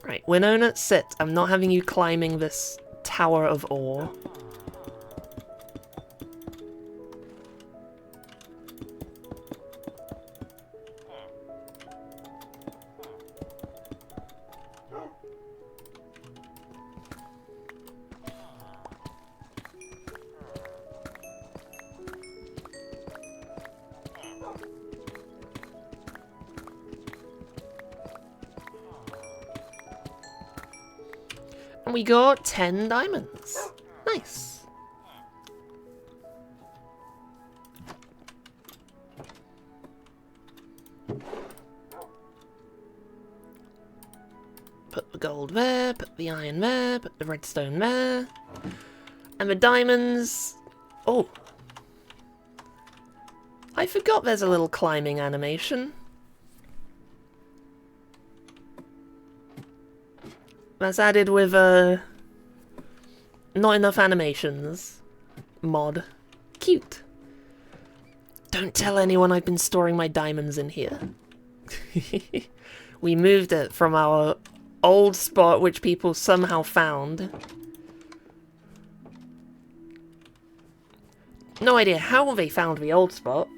Right, Winona, sit. I'm not having you climbing this tower of ore. And we got 10 diamonds. Nice. Put the gold there, put the iron there, put the redstone there. And the diamonds... Oh. I forgot there's a little climbing animation. That's added with not enough animations mod. Cute. Don't tell anyone I've been storing my diamonds in here. We moved it from our old spot, which people somehow found. No idea how they found the old spot.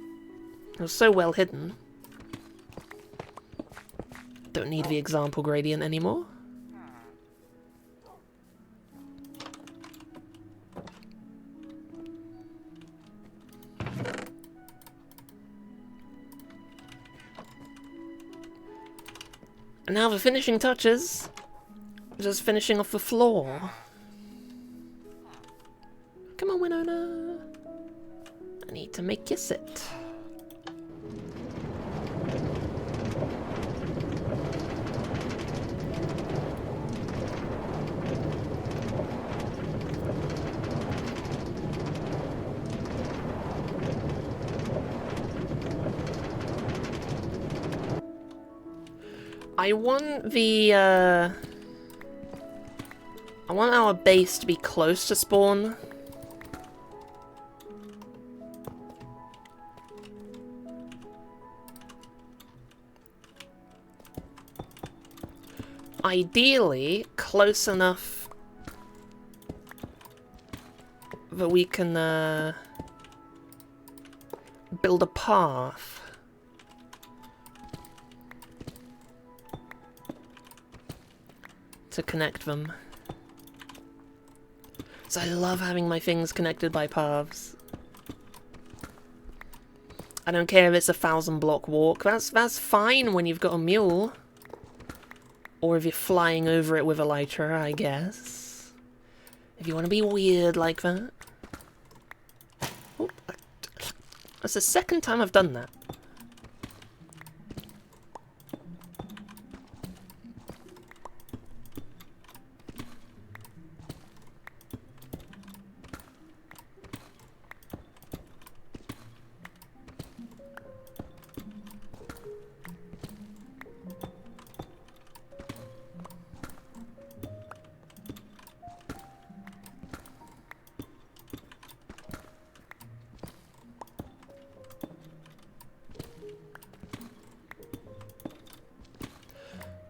It was so well hidden. Don't need the example gradient anymore. And now the finishing touches. Just finishing off the floor. Come on, Winona. I need to make you sit. I want the, I want our base to be close to spawn. Ideally, close enough that we can, build a path. To connect them. So I love having my things connected by paths. I don't care if it's a 1,000-block walk. That's fine when you've got a mule. Or if you're flying over it with elytra, I guess. If you want to be weird like that. Oh, that's the second time I've done that.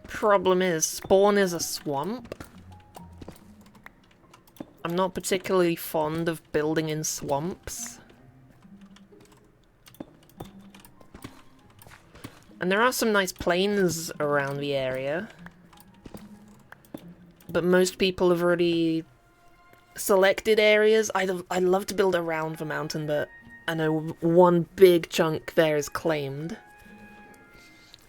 Problem is, spawn is a swamp. I'm not particularly fond of building in swamps. And there are some nice plains around the area. But most people have already selected areas. I'd love to build around the mountain, but I know one big chunk there is claimed.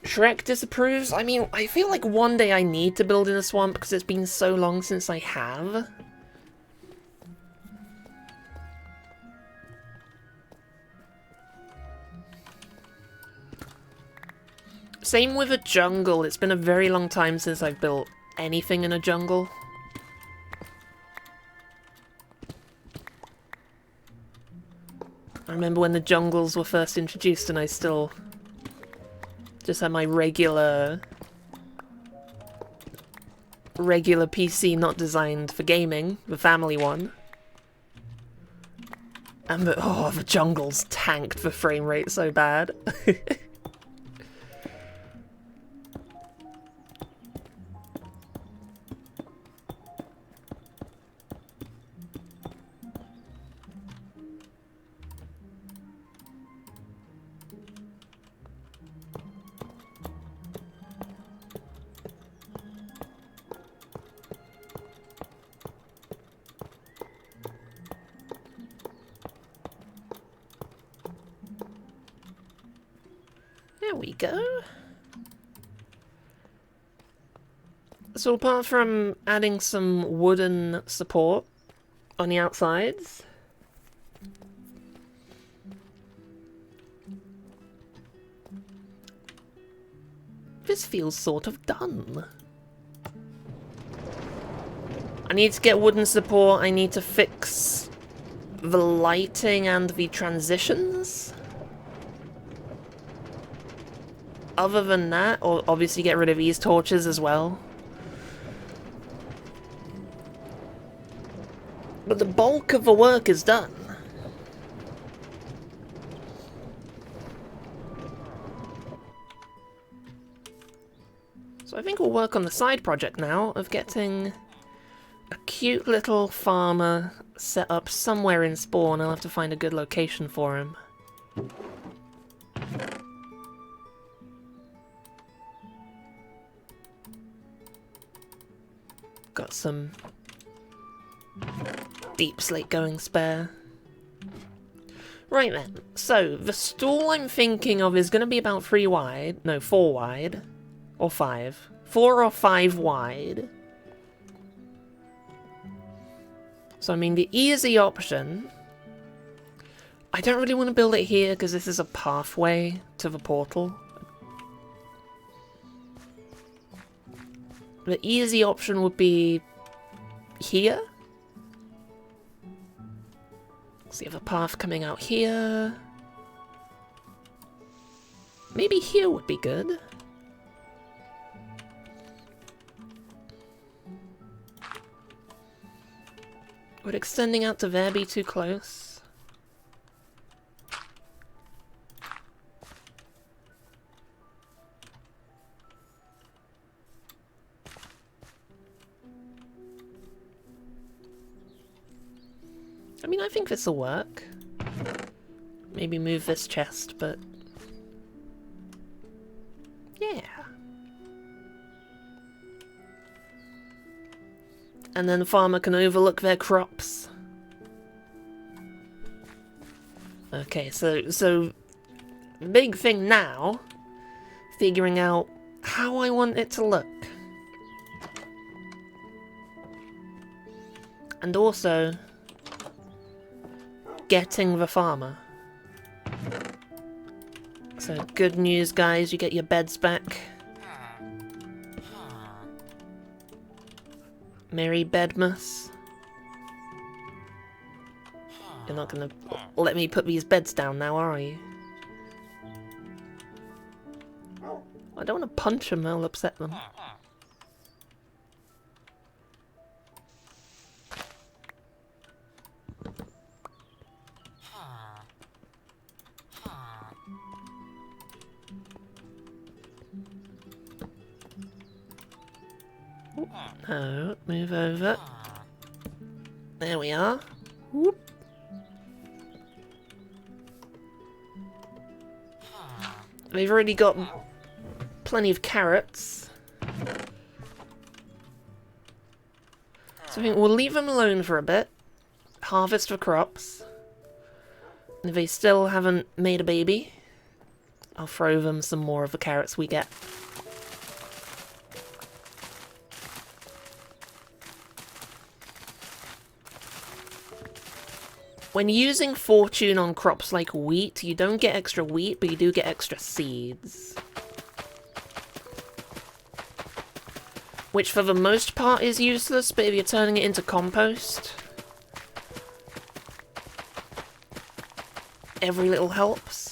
Shrek disapproves. I mean, I feel like one day I need to build in a swamp because it's been so long since I have. Same with a jungle. It's been a very long time since I've built anything in a jungle. I remember when the jungles were first introduced and I still just had my regular PC not designed for gaming, the family one. And the jungles tanked the frame rate so bad. There we go. So apart from adding some wooden support on the outsides, this feels sort of done. I need to get wooden support, I need to fix the lighting and the transitions. Other than that, or obviously get rid of these torches as well. But the bulk of the work is done. So I think we'll work on the side project now of getting a cute little farmer set up somewhere in spawn. I'll have to find a good location for him. Got some deep slate going spare. Right then, so the stall I'm thinking of is going to be about 3 wide. No, 4 wide. Or 5. 4 or 5 wide. So I mean, the easy option... I don't really want to build it here because this is a pathway to the portal. The easy option would be here. So you have a path coming out here. Maybe here would be good. Would extending out to there be too close? I mean, I think this will work. Maybe move this chest, but... yeah. And then the farmer can overlook their crops. Okay, so the big thing now, figuring out how I want it to look. And also, getting the farmer. So, good news, guys, you get your beds back. Merry Bedmas. You're not gonna let me put these beds down now, are you? I don't want to punch them, I'll upset them. No, move over. There we are. Whoop. We've already got plenty of carrots. So I think we'll leave them alone for a bit. Harvest the crops. And if they still haven't made a baby, I'll throw them some more of the carrots we get. When using fortune on crops like wheat, you don't get extra wheat, but you do get extra seeds. Which for the most part is useless, but if you're turning it into compost, every little helps.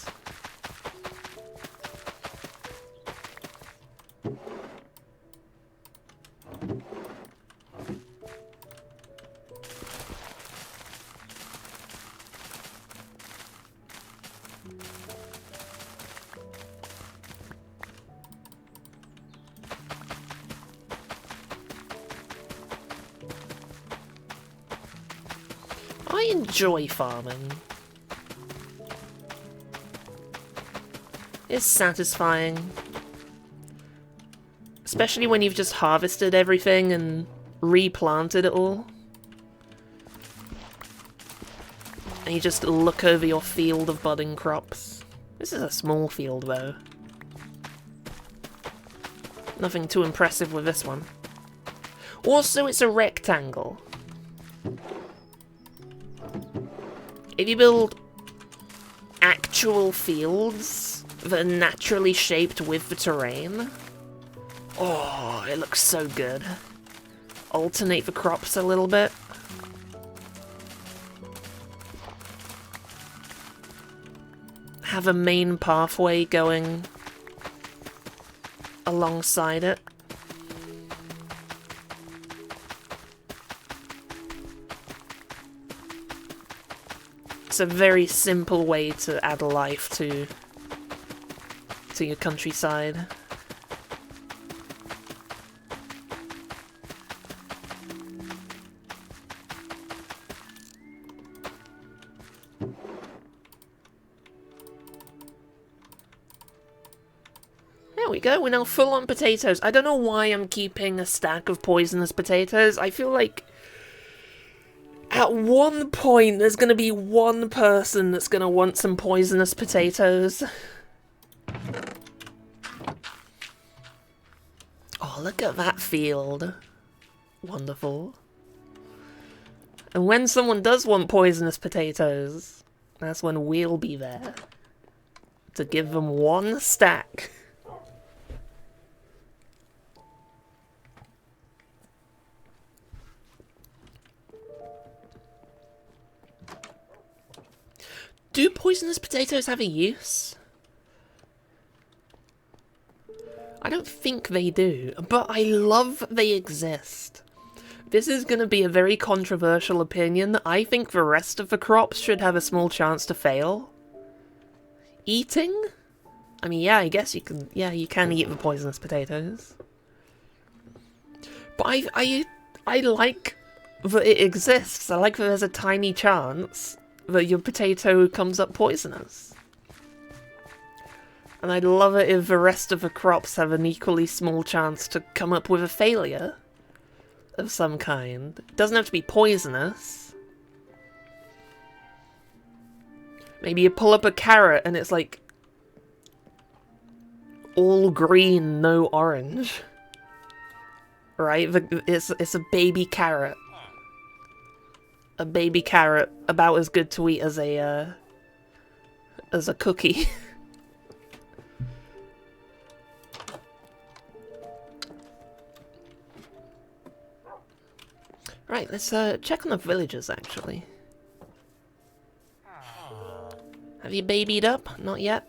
I enjoy farming. It's satisfying. Especially when you've just harvested everything and replanted it all. And you just look over your field of budding crops. This is a small field though. Nothing too impressive with this one. Also, it's a rectangle. If you build actual fields that are naturally shaped with the terrain, oh, it looks so good. Alternate the crops a little bit. Have a main pathway going alongside it. It's a very simple way to add life to your countryside. There There we go, we're now full on potatoes. I don't know why I'm keeping a stack of poisonous potatoes. I feel like at one point there's gonna be one person that's gonna want some poisonous potatoes. Oh, look at that field. Wonderful. And when someone does want poisonous potatoes, that's when we'll be there to give them one stack. Do poisonous potatoes have a use? I don't think they do, but I love they exist. This is going to be a very controversial opinion. I think the rest of the crops should have a small chance to fail. Eating? I mean, yeah, I guess you can. Yeah, you can eat the poisonous potatoes. But I like that it exists. I like that there's a tiny chance that your potato comes up poisonous. And I'd love it if the rest of the crops have an equally small chance to come up with a failure of some kind. It doesn't have to be poisonous. Maybe you pull up a carrot and it's like all green, no orange. Right? It's a baby carrot. A baby carrot, about as good to eat as a cookie. Right, let's check on the villagers, actually. Have you babied up? Not yet.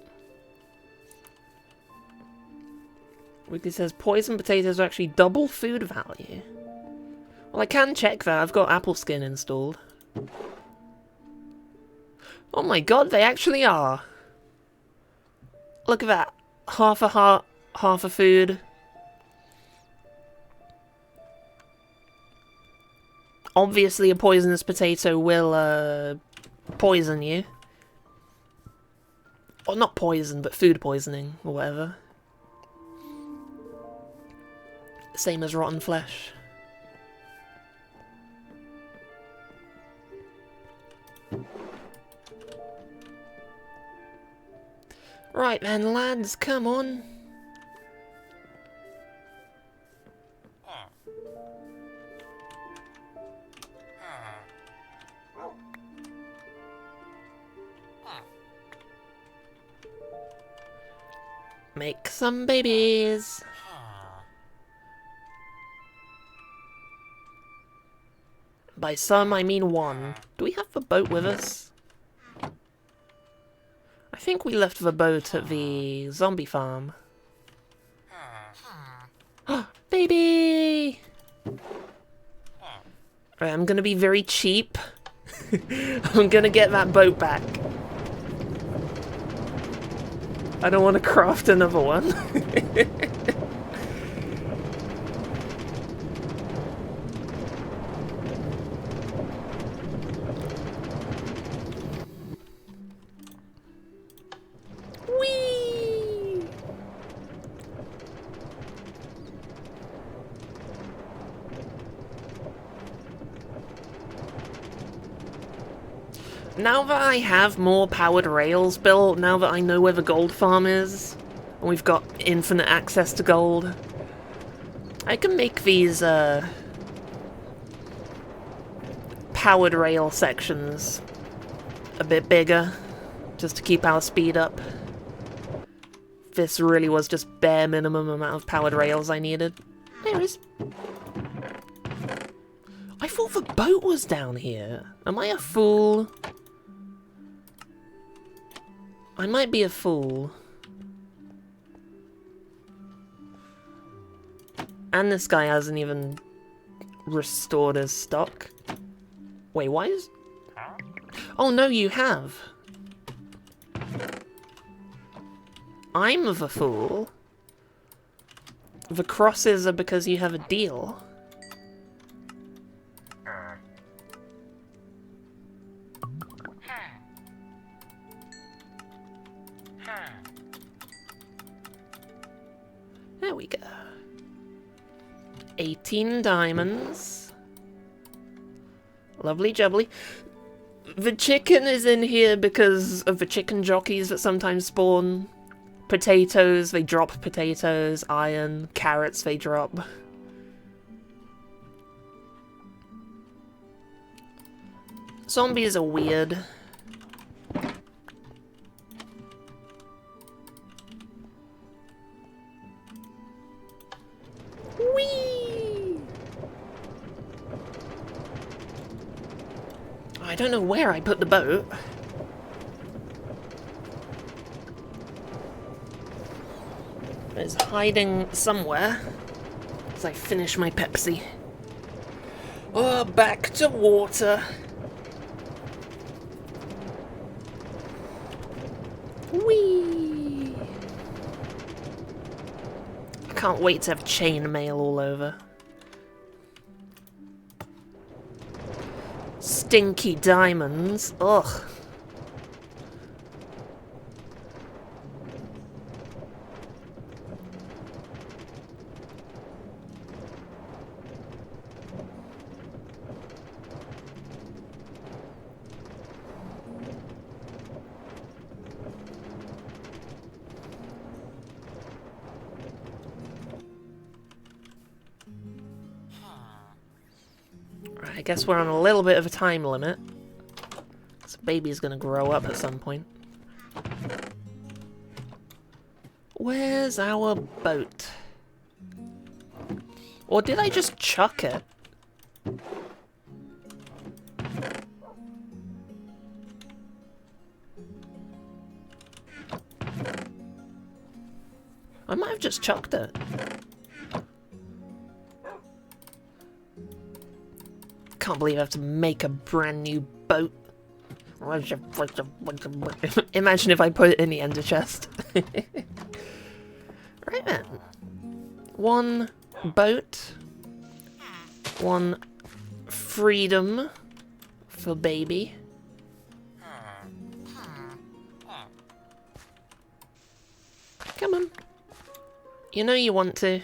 Wiki says poison potatoes are actually double food value. Well, I can check that. I've got apple skin installed. Oh my god, they actually are. Look at that. Half a heart, half a food. Obviously, a poisonous potato will poison you. Or not poison, but food poisoning, or whatever. Same as rotten flesh. Right then, lads, come on. Make some babies. By some, I mean one. Do we have the boat with us? I think we left the boat at the zombie farm. Baby! Right, I'm gonna be very cheap. I'm gonna get that boat back. I don't want to craft another one. Whee! Now that I have more powered rails built, now that I know where the gold farm is, and we've got infinite access to gold, I can make these powered rail sections a bit bigger, just to keep our speed up. This really was just bare minimum amount of powered rails I needed. There it is. I thought the boat was down here. Am I a fool? I might be a fool. And this guy hasn't even restored his stock. Wait, why is... Oh no, you have. I'm the fool. The crosses are because you have a deal. There we go. 18 diamonds. Lovely jubbly. The chicken is in here because of the chicken jockeys that sometimes spawn. Potatoes, they drop potatoes. Iron, carrots, they drop. Zombies are weird. Whee! I don't know where I put the boat. It's hiding somewhere as I finish my Pepsi. Oh, back to water. Whee! I can't wait to have chainmail all over. Stinky diamonds. Ugh. I guess we're on a little bit of a time limit. This baby's gonna grow up at some point. Where's our boat? Or did I just chuck it? I might have just chucked it. Can't believe I have to make a brand new boat. Imagine if I put it in the ender chest. Right then. One boat. One freedom for baby. Come on. You know you want to.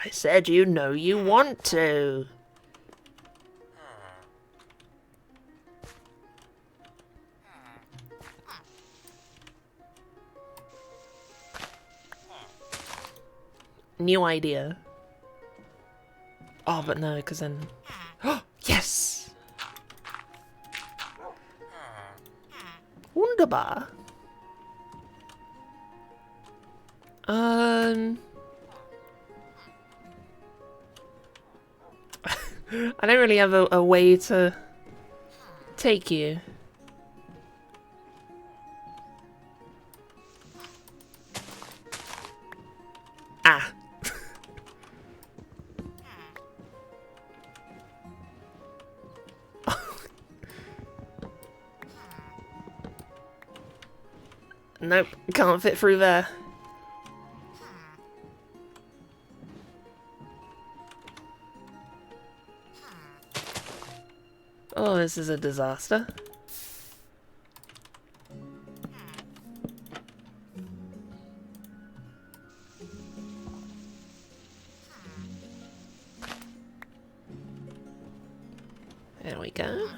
I said you know you want to. New idea. Oh, but no, because then... Oh, yes! Wunderbar. I don't really have a way to take you. Ah. Nope, can't fit through there. Oh, this is a disaster. There we go.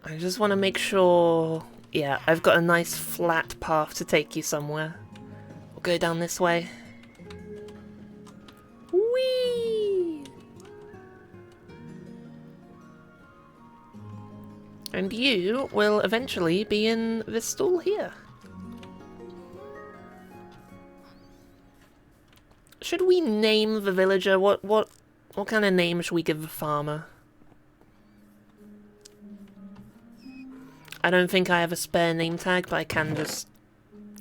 I just want to make sure... Yeah, I've got a nice flat path to take you somewhere. We'll go down this way. Whee! And you will eventually be in this stall here. Should we name the villager? What kind of name should we give the farmer? I don't think I have a spare name tag, but I can just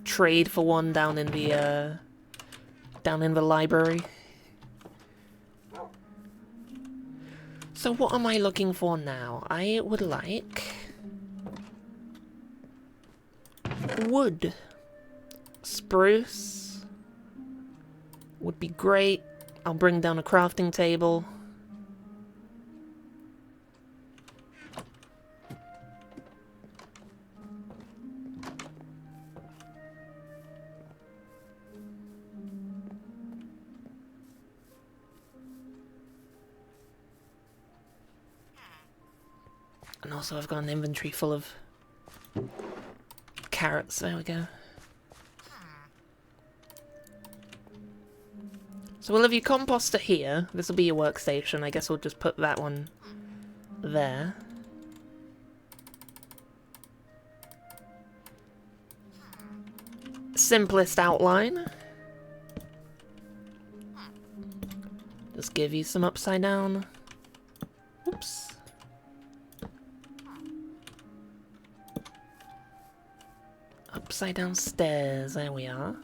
trade for one down in the library. So what am I looking for now? I would like wood. Spruce would be great. I'll bring down a crafting table. And also I've got an inventory full of carrots. There we go. So we'll have your composter here. This will be your workstation. I guess we'll just put that one there. Simplest outline. Just give you some upside down. Oops. Upside down stairs. There we are.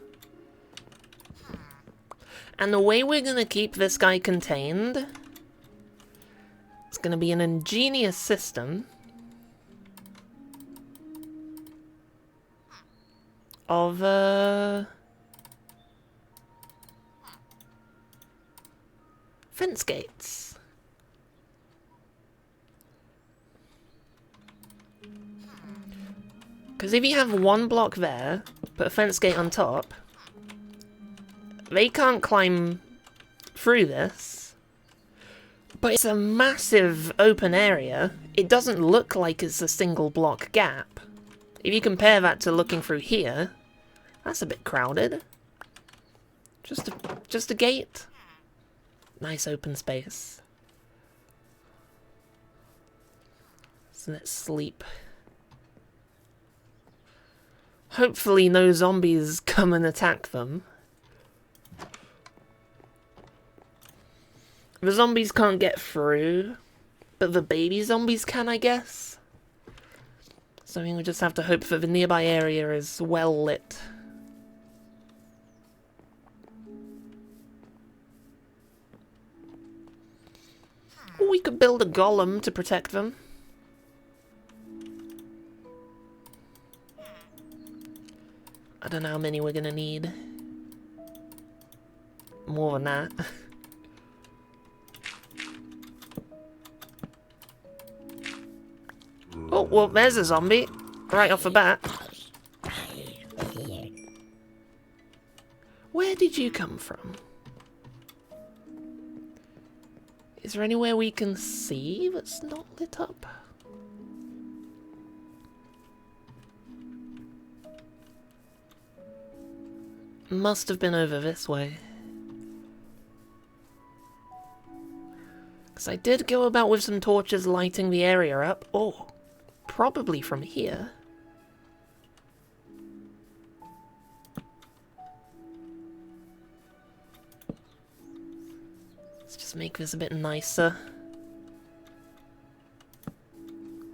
And the way we're going to keep this guy contained, it's going to be an ingenious system of fence gates. Because if you have one block there, put a fence gate on top, they can't climb through this, but it's a massive open area. It doesn't look like it's a single block gap. If you compare that to looking through here, that's a bit crowded. Just a gate. Nice open space. So let's sleep. Hopefully no zombies come and attack them. The zombies can't get through, but the baby zombies can, I guess. So I mean, we just have to hope that the nearby area is well lit. Or we could build a golem to protect them. I don't know how many we're gonna need. More than that. Oh, well, there's a zombie. Right off the bat. Where did you come from? Is there anywhere we can see that's not lit up? Must have been over this way. Because I did go about with some torches lighting the area up. Oh, probably from here. Let's just make this a bit nicer.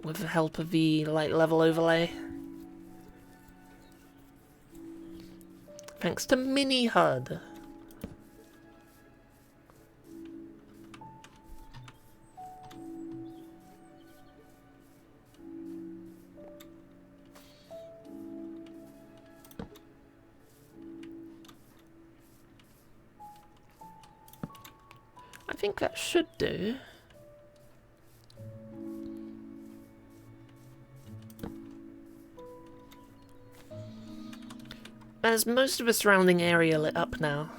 With the help of the light level overlay. Thanks to Mini HUD. I think that should do. There's most of the surrounding area lit up now.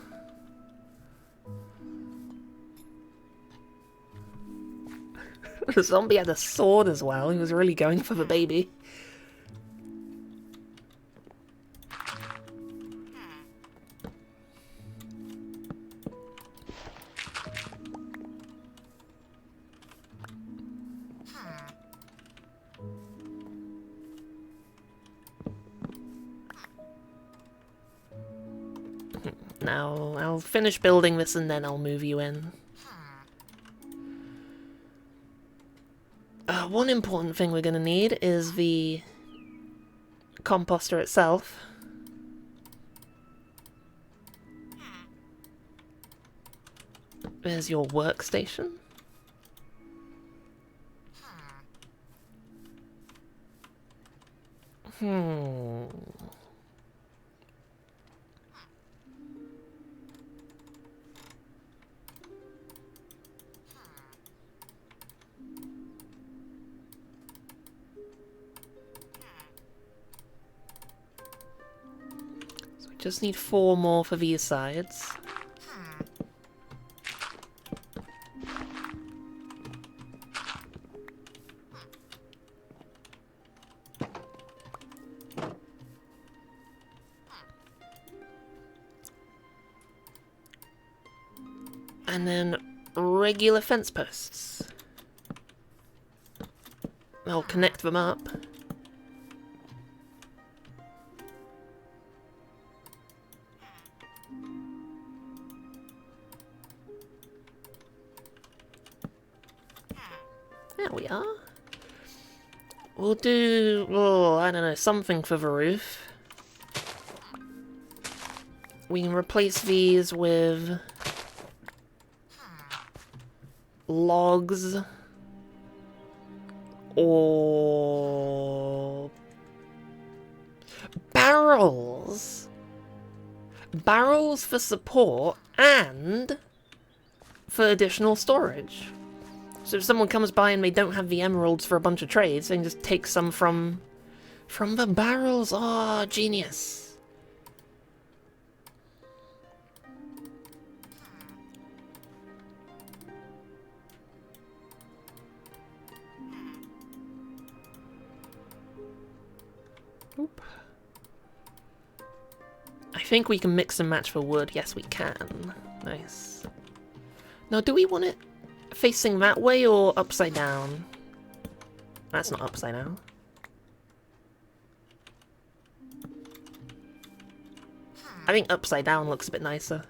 The zombie had a sword as well. He was really going for the baby. Now, I'll finish building this and then I'll move you in. One important thing we're going to need is the composter itself. There's your workstation. Just need 4 more for these sides. And then regular fence posts. I'll connect them up. There we are. We'll do, oh, I don't know, something for the roof. We can replace these with logs or barrels. Barrels for support and for additional storage. So if someone comes by and they don't have the emeralds for a bunch of trades, they can just take some from the barrels. Oh, genius. Oop. I think we can mix and match for wood. Yes, we can. Nice. Now, do we want it facing that way or upside down? That's not upside down. I think upside down looks a bit nicer.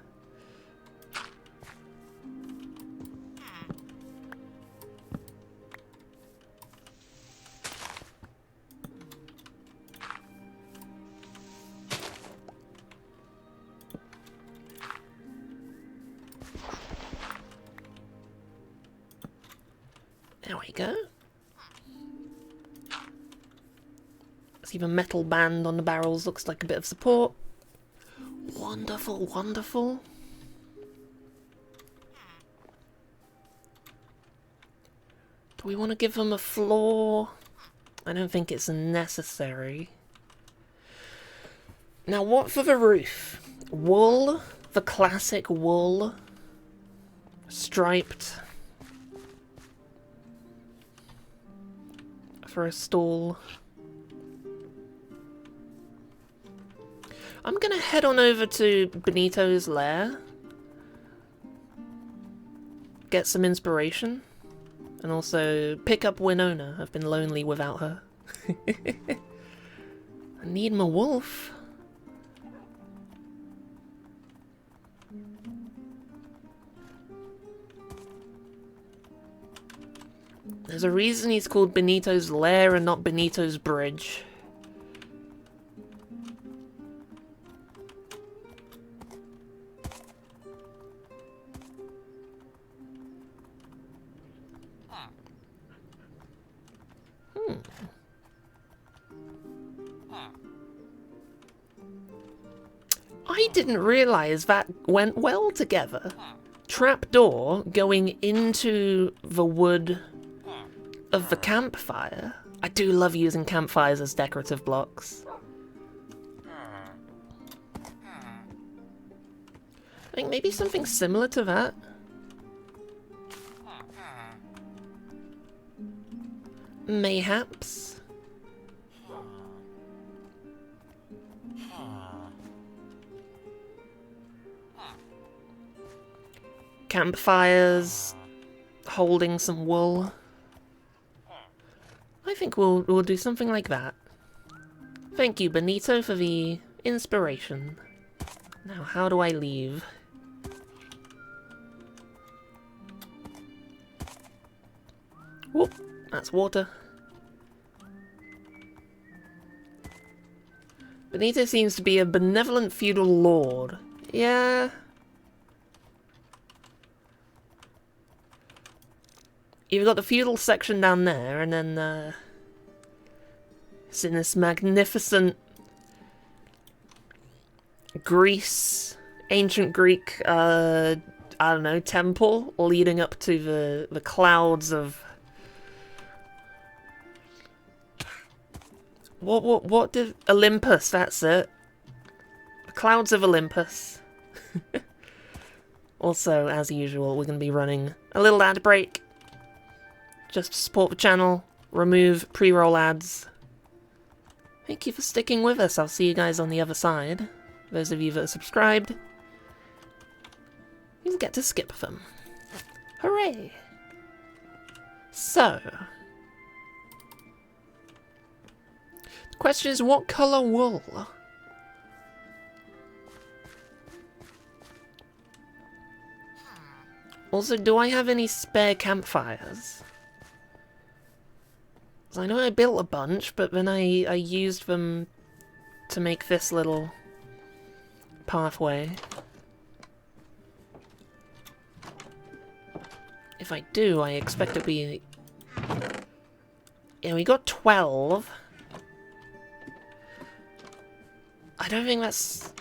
There we go. See the metal band on the barrels looks like a bit of support. Wonderful, wonderful. Do we want to give them a floor? I don't think it's necessary. Now what for the roof? Wool, the classic wool, striped. For a stall. I'm gonna head on over to Benito's lair. Get some inspiration. And also pick up Winona. I've been lonely without her. I need my wolf. There's a reason he's called Benito's Lair and not Benito's Bridge. I didn't realise that went well together. Trapdoor going into the wood of the campfire. I do love using campfires as decorative blocks. I think maybe something similar to that. Mayhaps. Campfires holding some wool. I think we'll do something like that. Thank you, Benito, for the inspiration. Now, how do I leave? Whoop, that's water. Benito seems to be a benevolent feudal lord. Yeah. You've got the feudal section down there, and then it's in this magnificent ancient Greek, I don't know, temple leading up to the clouds of... What did... Olympus, that's it. The clouds of Olympus. Also, as usual, we're going to be running a little ad break. Just to support the channel, remove pre-roll ads. Thank you for sticking with us. I'll see you guys on the other side. Those of you that are subscribed. You get to skip them. Hooray! So... the question is, what colour wool? Also, do I have any spare campfires? 'Cause I know I built a bunch, but then I used them to make this little pathway. If I do, I expect to be... yeah, we got 12. I don't think that's...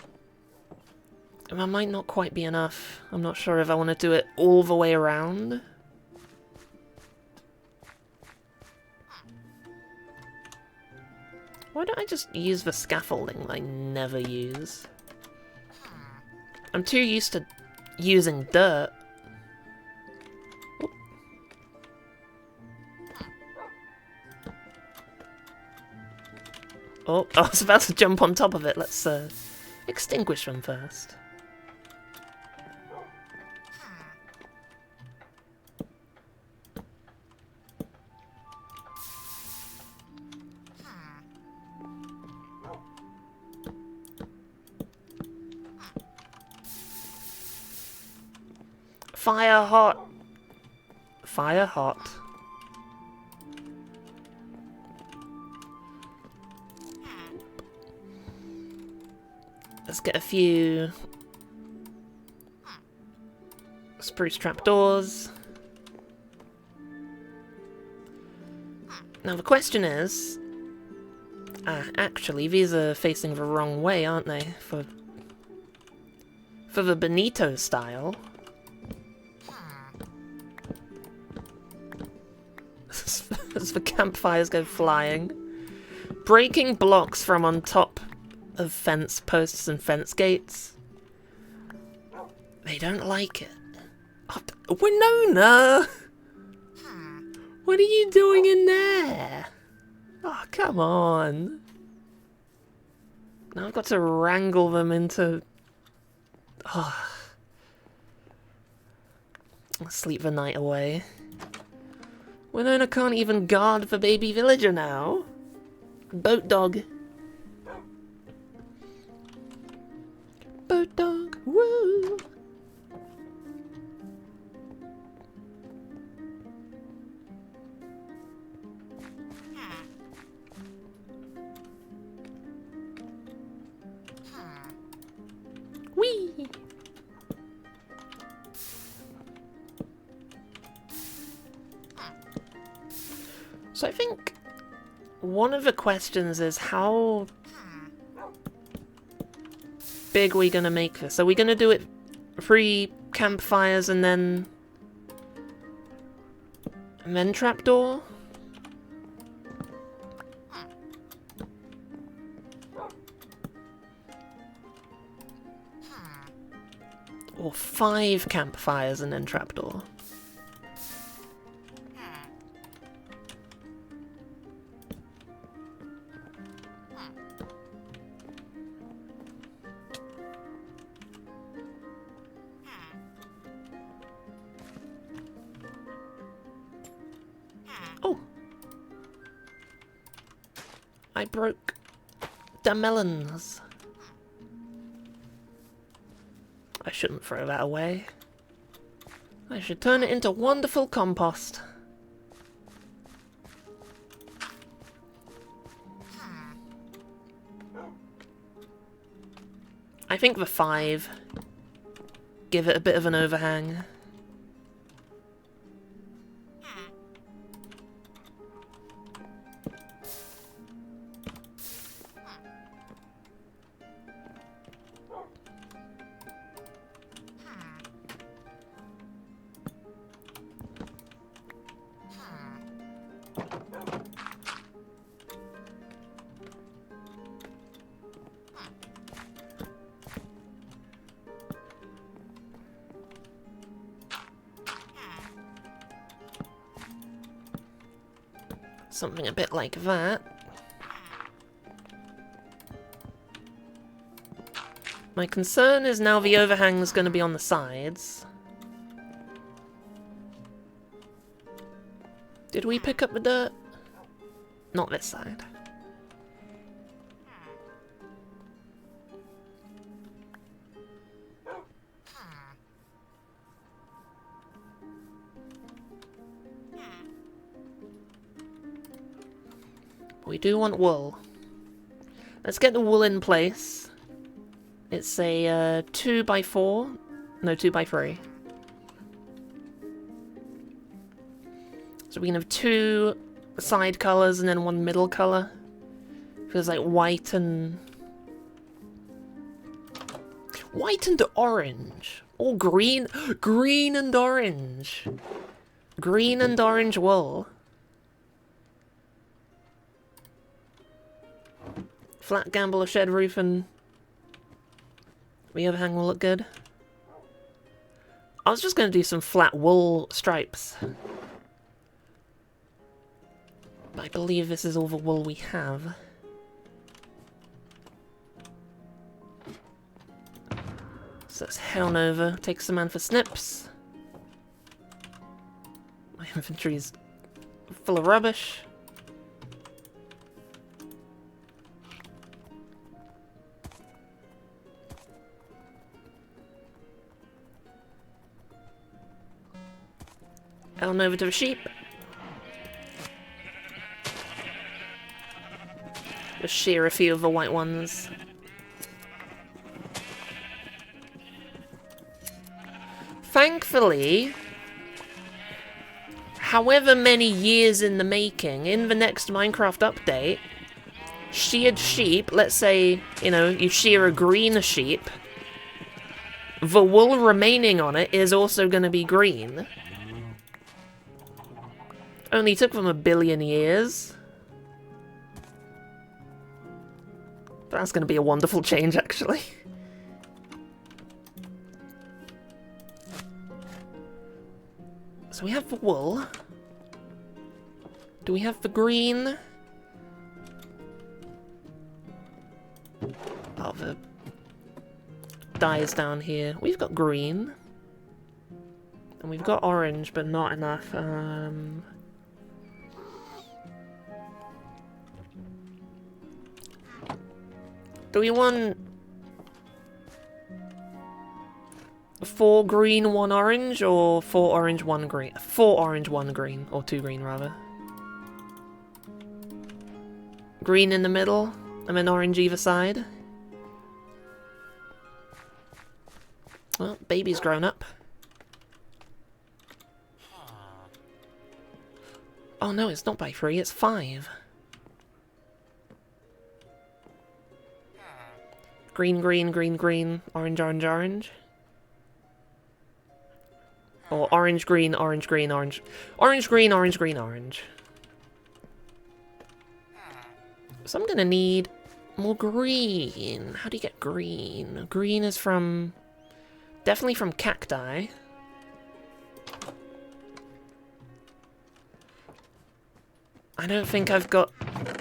that might not quite be enough. I'm not sure if I want to do it all the way around. Why don't I just use the scaffolding that I never use? I'm too used to using dirt. Oh, I was about to jump on top of it. Let's extinguish them first. Fire hot. Fire hot. Let's get a few spruce trapdoors. Now the question is... actually, these are facing the wrong way, aren't they? For the Benito style. As the campfires go flying. Breaking blocks from on top of fence posts and fence gates. They don't like it. Oh, Winona! What are you doing in there? Oh, come on. Now I've got to wrangle them into... oh. I'll sleep the night away. Winona can't even guard the baby villager now. Boat dog. Boat dog, woo! Whee! So I think one of the questions is how big are we gonna make this? Are we gonna do it 3 campfires and then trapdoor? Or 5 campfires and then trapdoor? Oh! I broke the melons. I shouldn't throw that away. I should turn it into wonderful compost. I think the 5 give it a bit of an overhang. Something a bit like that. My concern is now the overhang's going to be on the sides. Did we pick up the dirt? Not this side. We do want wool. Let's get the wool in place. It's a 2x4. No, 2x3. So we can have 2 side colours and then 1 middle colour. Feels like white and... white and orange. Or green. Green and orange. Green and orange wool. Flat gamble, a shed roof, and the overhang will look good. I was just going to do some flat wool stripes. But I believe this is all the wool we have. So let's head on over, take some man for snips. My inventory's full of rubbish. On over to the sheep. Just shear a few of the white ones. Thankfully, however many years in the making, in the next Minecraft update, sheared sheep, let's say, you know, you shear a green sheep, the wool remaining on it is also going to be green. Only took them 1 billion years. That's going to be a wonderful change, actually. So we have the wool. Do we have the green? Oh, the dyes down here. We've got green. And we've got orange, but not enough. Do we want 4 green, 1 orange, or 4 orange, 1 green? 4 orange, 1 green, or 2 green rather. Green in the middle, and then orange either side. Well, baby's grown up. Oh no, it's not by 3, it's 5. Green, green, green, green, orange, orange, orange. Or orange, green, orange, green, orange. Orange, green, orange, green, orange. So I'm gonna need more green. How do you get green? Green is from... definitely from cacti. I don't think I've got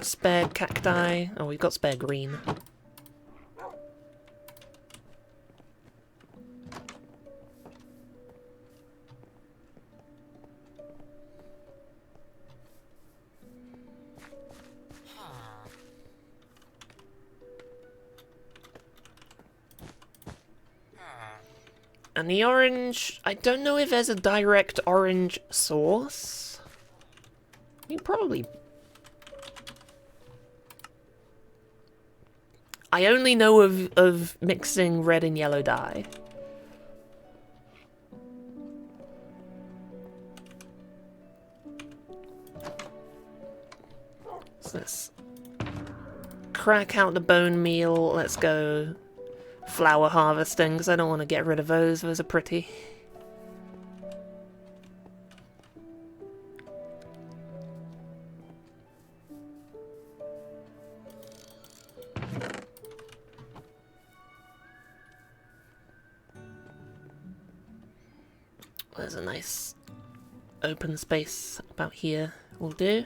spare cacti. Oh, we've got spare green. And the orange, I don't know if there's a direct orange source. You probably... I only know of mixing red and yellow dye. So let's crack out the bone meal. Let's go flower harvesting, because I don't want to get rid of those. Those are pretty. There's a nice open space about here. Will do.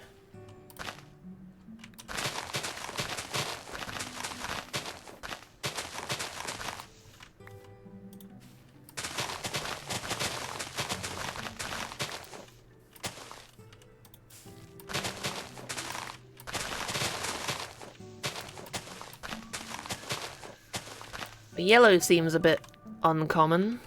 The yellow seems a bit uncommon.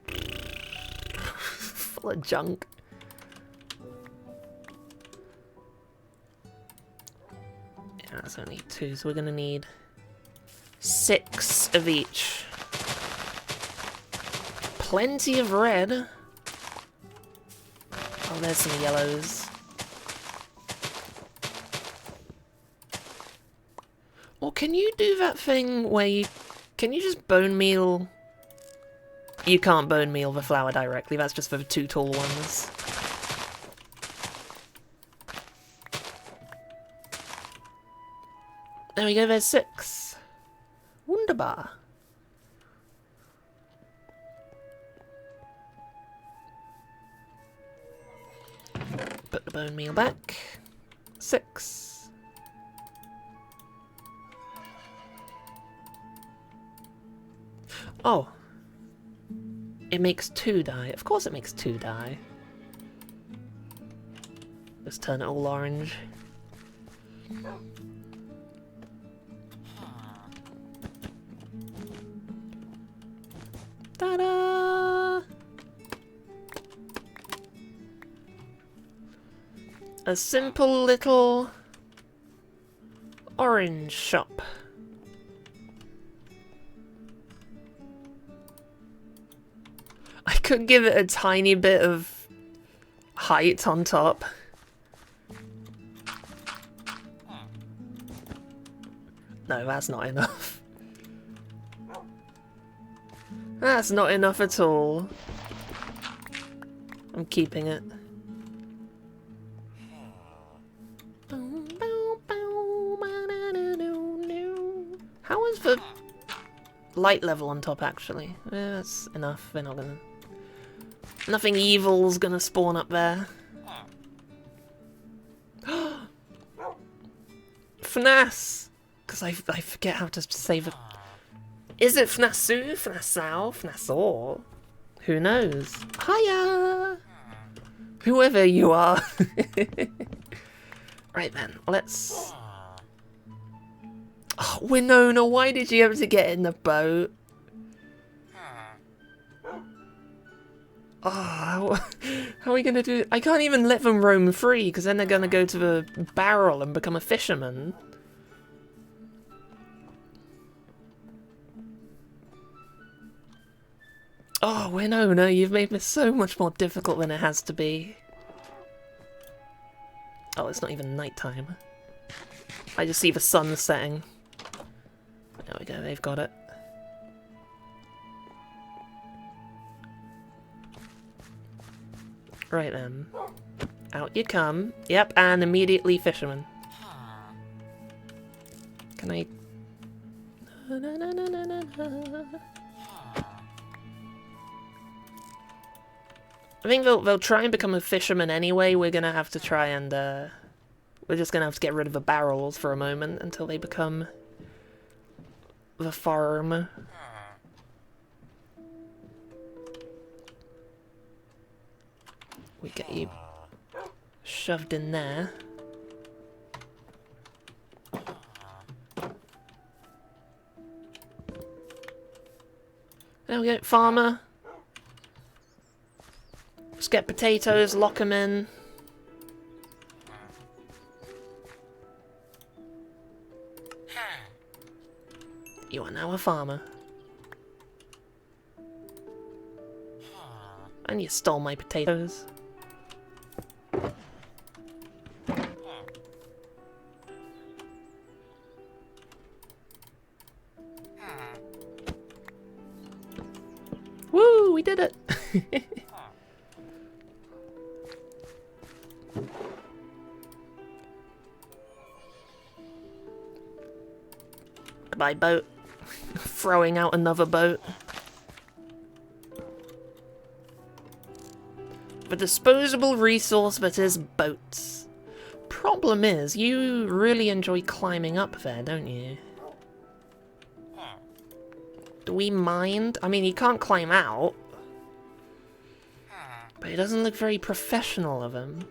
Full of junk. Yeah, that's only 2, so we're gonna need 6 of each. Plenty of red. Oh, there's some yellows. Or can you do that thing where you... Can you just bone meal... You can't bone meal the flour directly, that's just for the 2 tall ones. There we go, there's 6. Wunderbar. Put the bone meal back. 6. Oh. It makes 2 dye. Of course it makes 2 dye. Let's turn it all orange. Ta-da! A simple little orange shop. I could give it a tiny bit of height on top. No, that's not enough. That's not enough at all. I'm keeping it. How is the light level on top, actually? Yeah, that's enough. They're not gonna... Nothing evil's gonna spawn up there. FNAS! Because I forget how to save it. Is it FNASU? FNASAO? FNASAW? Who knows? Hiya! Whoever you are. Right then, let's... Oh, Winona, why did you have to get in the boat? Oh, how are we gonna do... I can't even let them roam free, because then they're gonna go to the barrel and become a fisherman. Oh, Winona, you've made this so much more difficult than it has to be. Oh, it's not even nighttime. I just see the sun setting. There we go, they've got it. Right then. Out you come. Yep, and immediately fisherman. Can I... I think they'll try and become a fisherman anyway. We're gonna have to try and, we're just gonna have to get rid of the barrels for a moment until they become the farm. We get you shoved in there. There we go, farmer. Just get potatoes, lock them in. You are now a farmer. And you stole my potatoes. Woo, we did it! Goodbye, boat. Throwing out another boat. The disposable resource that is boats. Problem is, you really enjoy climbing up there, don't you? Do we mind? I mean, he can't climb out. But it doesn't look very professional of him.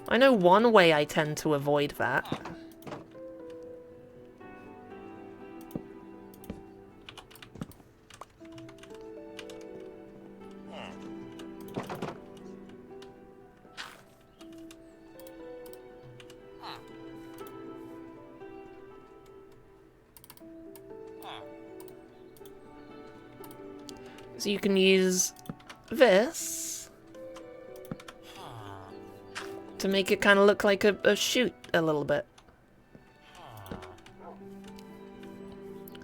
I know one way I tend to avoid that. So you can use this to make it kind of look like a chute a little bit.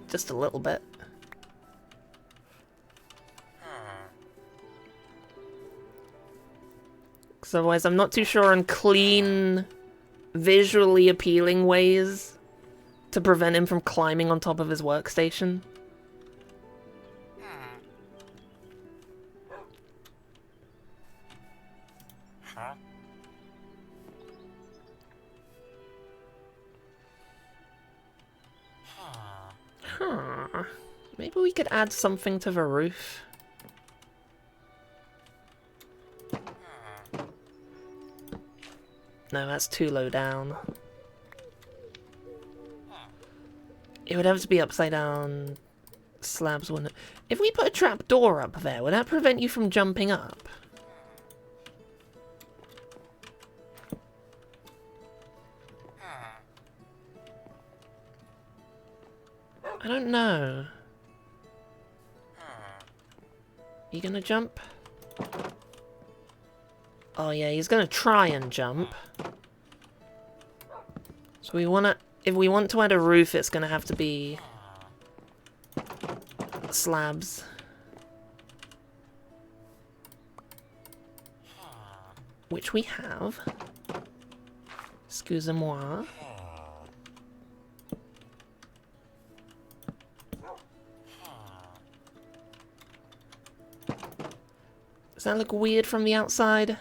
Just a little bit. Because otherwise I'm not too sure on clean, visually appealing ways to prevent him from climbing on top of his workstation. Huh. Maybe we could add something to the roof. No, that's too low down. It would have to be upside down slabs, wouldn't it? If we put a trap door up there, would that prevent you from jumping up? I don't know. You gonna jump? Oh yeah, he's gonna try and jump. So we wanna... If we want to add a roof, it's gonna have to be... slabs. Which we have. Excusez-moi. Does that look weird from the outside?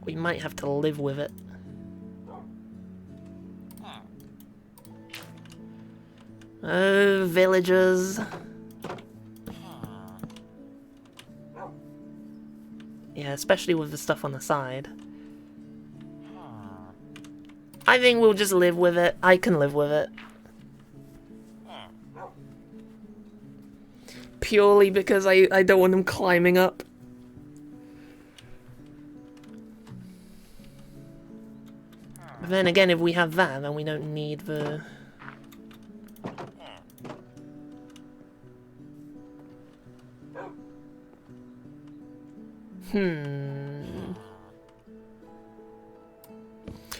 We might have to live with it. Oh, villagers. Yeah, especially with the stuff on the side. I think we'll just live with it. I can live with it. Purely because I don't want him climbing up. But then again, if we have that, then we don't need the...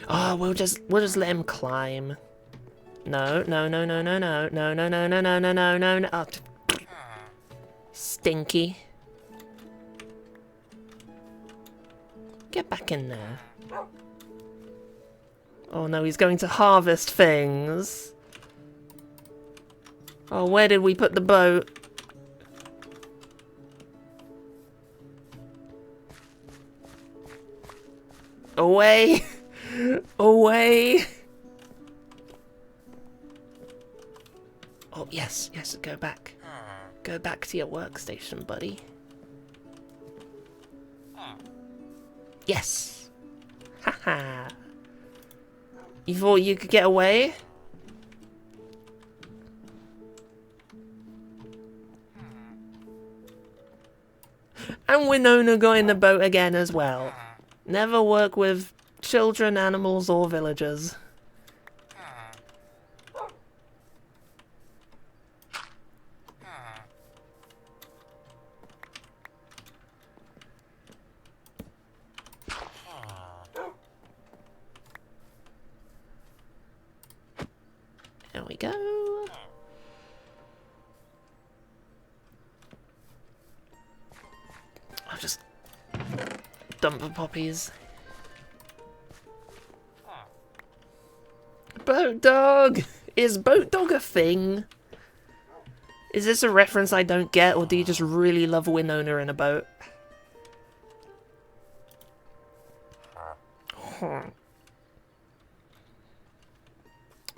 Oh, we'll just let him climb. No. Oh, stinky. Get back in there. Oh no, he's going to harvest things. Oh, where did we put the boat? Away! Away! Oh, yes, go back. Go back to your workstation, buddy. Yes! Haha! You thought you could get away? And Winona got in the boat again as well. Never work with children, animals, or villagers. There we go. I'll just dump the poppies. Boat dog! Is boat dog a thing? Is this a reference I don't get, or do you just really love Winona in a boat? Huh.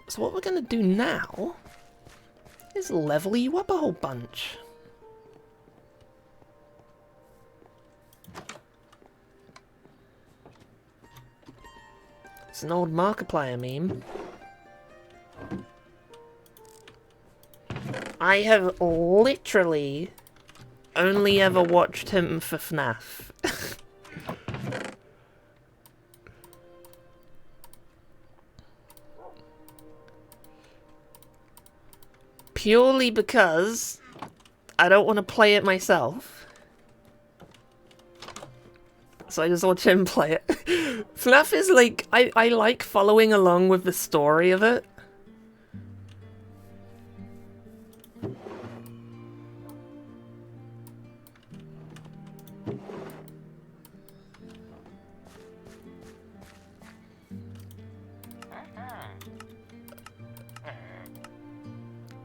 So what we're gonna do now is level you up a whole bunch. It's an old Markiplier meme. I have literally only ever watched him for FNAF. Purely because I don't want to play it myself. So I just watch him play it. FNAF is like, I like following along with the story of it.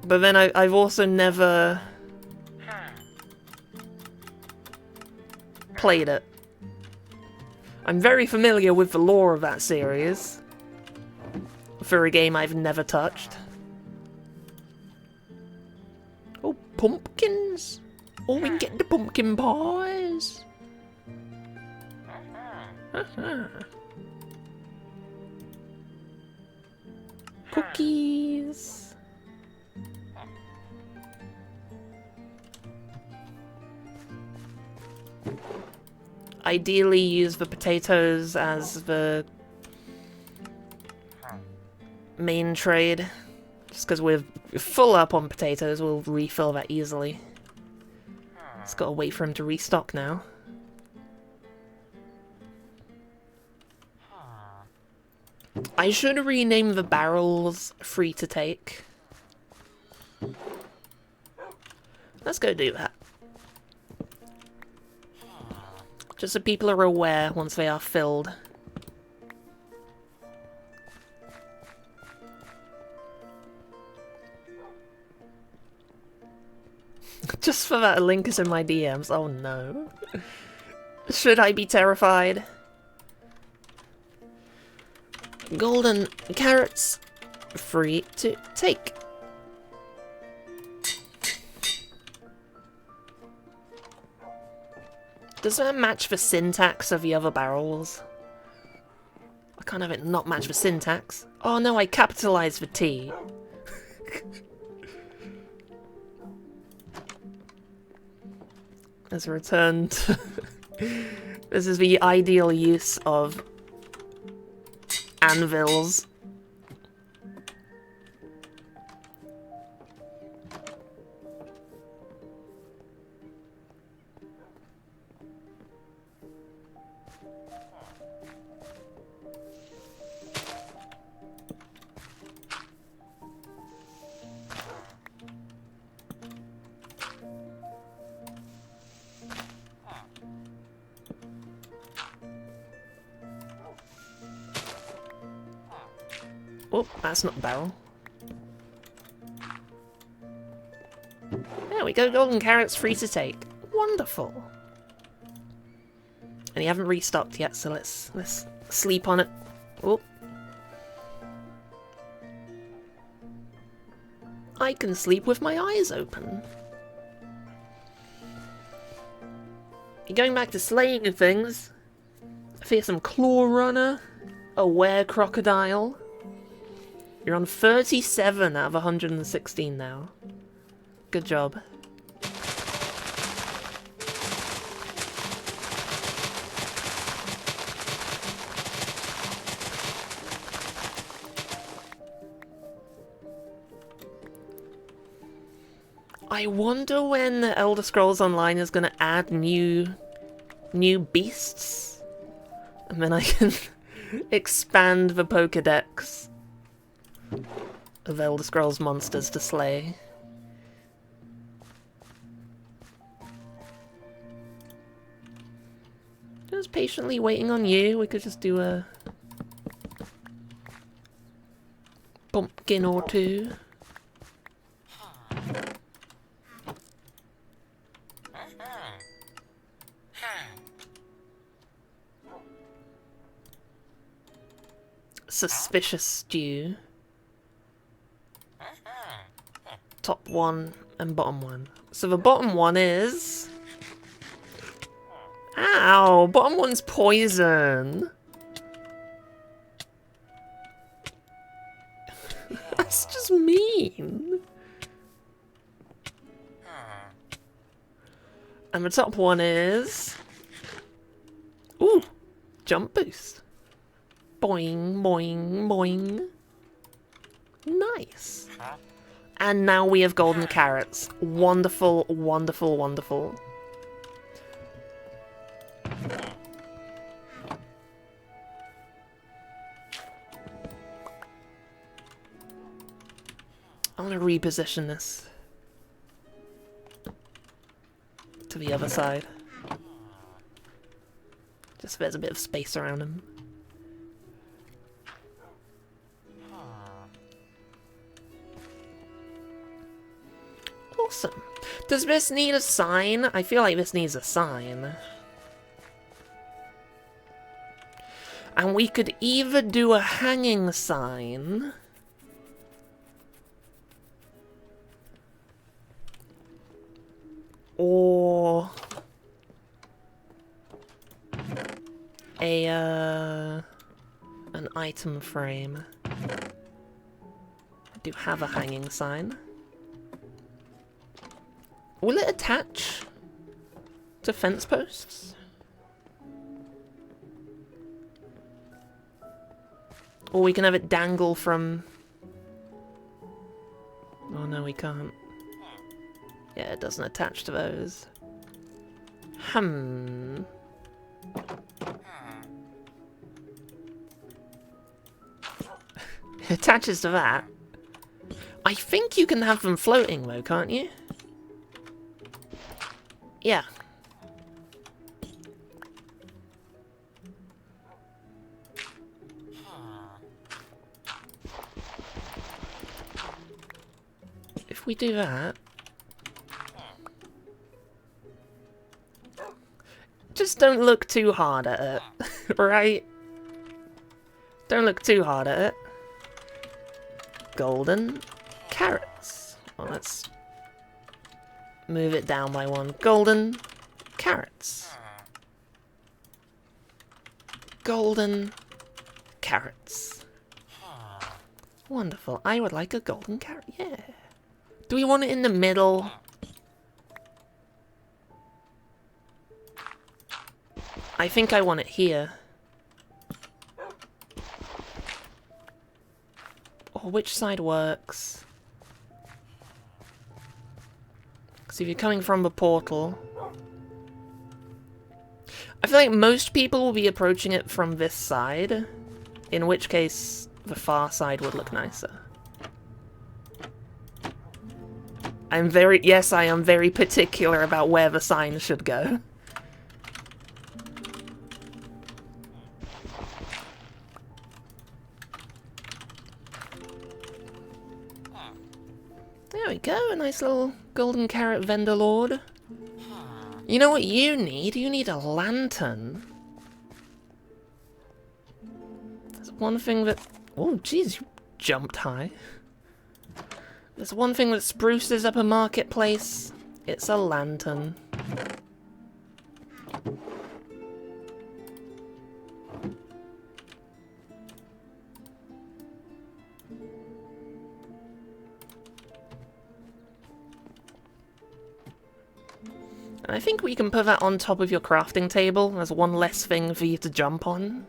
But then I've also never played it. I'm very familiar with the lore of that series for a game I've never touched. Oh, pumpkins! Oh, we can get the pumpkin pies! Cookies! Ideally use the potatoes as the main trade. Just because we're full up on potatoes, we'll refill that easily. Just gotta wait for him to restock now. I should rename the barrels free to take. Let's go do that. Just so people are aware once they are filled. Just for that, a link is in my DMs. Oh no. Should I be terrified? Golden carrots, free to take. Does that match the syntax of the other barrels? I can't have it not match the syntax. Oh no, I capitalized the T. As a return to... This is the ideal use of anvils. Oh, that's not a barrel. There we go, golden carrots free to take. Wonderful. And you haven't restocked yet, so let's sleep on it. Oh. I can sleep with my eyes open. You're going back to slaying and things. Fearsome claw runner. A were crocodile. You're on 37 out of 116 now. Good job. I wonder when the Elder Scrolls Online is going to add new beasts. And then I can expand the Pokédex of Elder Scrolls monsters to slay. Just patiently waiting on you. We could just do a pumpkin or two. Suspicious stew. Top one and bottom one. So the bottom one is... Ow! Bottom one's poison! That's just mean! And the top one is... Ooh! Jump boost. Boing, boing, boing. Nice. And now we have golden carrots. Wonderful, wonderful, wonderful. I'm gonna reposition this to the other side. Just so there's a bit of space around him. Awesome. Does this need a sign? I feel like this needs a sign. And we could either do a hanging sign, or an item frame. I do have a hanging sign. Will it attach to fence posts? Or we can have it dangle from... Oh no, we can't. Yeah, it doesn't attach to those. It attaches to that. I think you can have them floating though, can't you? Yeah. If we do that... Just don't look too hard at it, right? Don't look too hard at it. Golden carrots. Well, let's move it down by one. Golden carrots. Golden carrots. Wonderful. I would like a golden carrot. Yeah. Do we want it in the middle? I think I want it here. Or which side works? So if you're coming from the portal... I feel like most people will be approaching it from this side, in which case the far side would look nicer. Yes, I am very particular about where the sign should go. There we go, a nice little golden carrot vendor lord. You know what you need? You need a lantern. There's one thing that... Oh, jeez, you jumped high. There's one thing that spruces up a marketplace. It's a lantern. And I think we can put that on top of your crafting table. There's one less thing for you to jump on.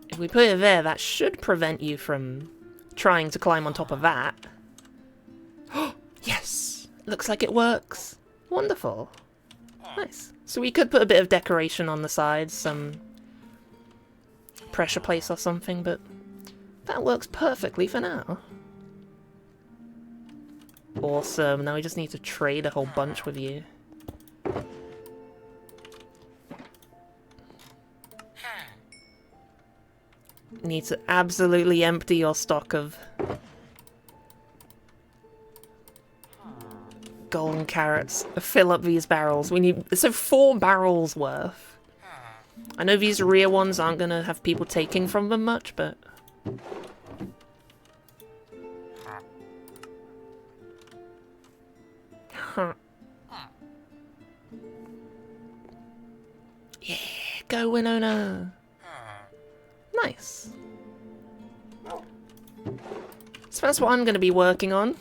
If we put it there, that should prevent you from trying to climb on top of that. Oh, yes! Looks like it works. Wonderful. Nice. So we could put a bit of decoration on the sides, some pressure plates or something, but that works perfectly for now. Awesome. Now we just need to trade a whole bunch with you. Need to absolutely empty your stock of golden carrots. Fill up these barrels. We need... So 4 barrels worth. I know these rear ones aren't going to have people taking from them much, but... Huh. Yeah, go Winona! Nice. So that's what I'm going to be working on.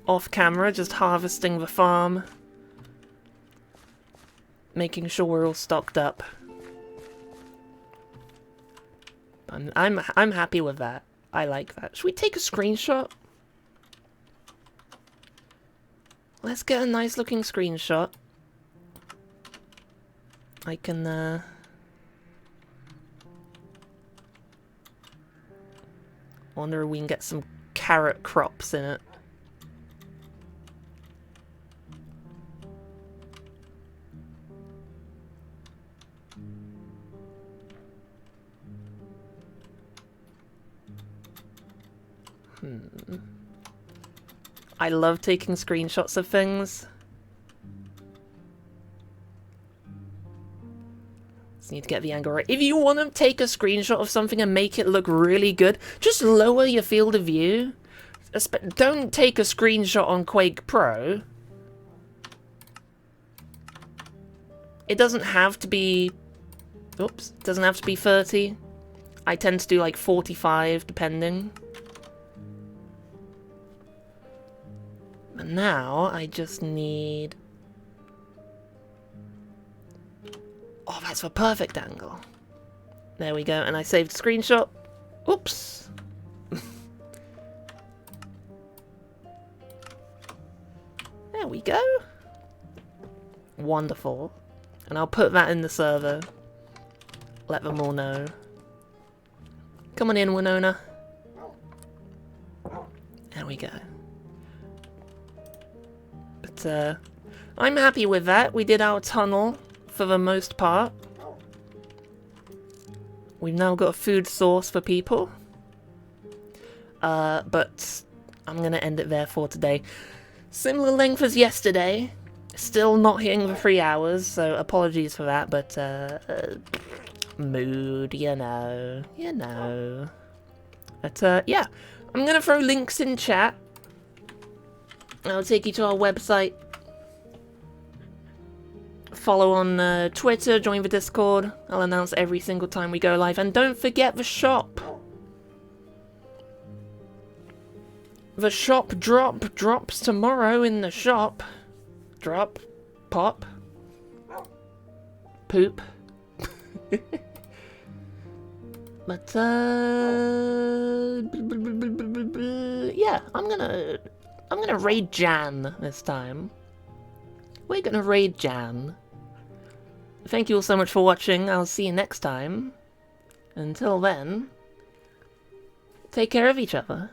Off camera, just harvesting the farm. Making sure we're all stocked up. I'm happy with that. I like that. Should we take a screenshot? Let's get a nice looking screenshot. I can wonder if we can get some carrot crops in it. I love taking screenshots of things. Just need to get the angle right. If you want to take a screenshot of something and make it look really good, just lower your field of view. Don't take a screenshot on Quake Pro. It doesn't have to be... Oops. It doesn't have to be 30. I tend to do like 45, depending. But now, I just need... Oh, that's the perfect angle. There we go, and I saved a screenshot. Oops. There we go. Wonderful. And I'll put that in the server. Let them all know. Come on in, Winona. There we go. But, I'm happy with that. We did our tunnel for the most part. We've now got a food source for people. But I'm going to end it there for today. Similar length as yesterday. Still not hitting the 3 hours, so apologies for that, but, mood, you know. But, yeah. I'm going to throw links in chat. I'll take you to our website. Follow on Twitter, join the Discord. I'll announce every single time we go live. And don't forget the shop. The shop drops tomorrow in the shop. Drop. Pop. Poop. But, yeah, I'm gonna raid Jan this time. We're gonna raid Jan. Thank you all so much for watching. I'll see you next time. Until then, take care of each other.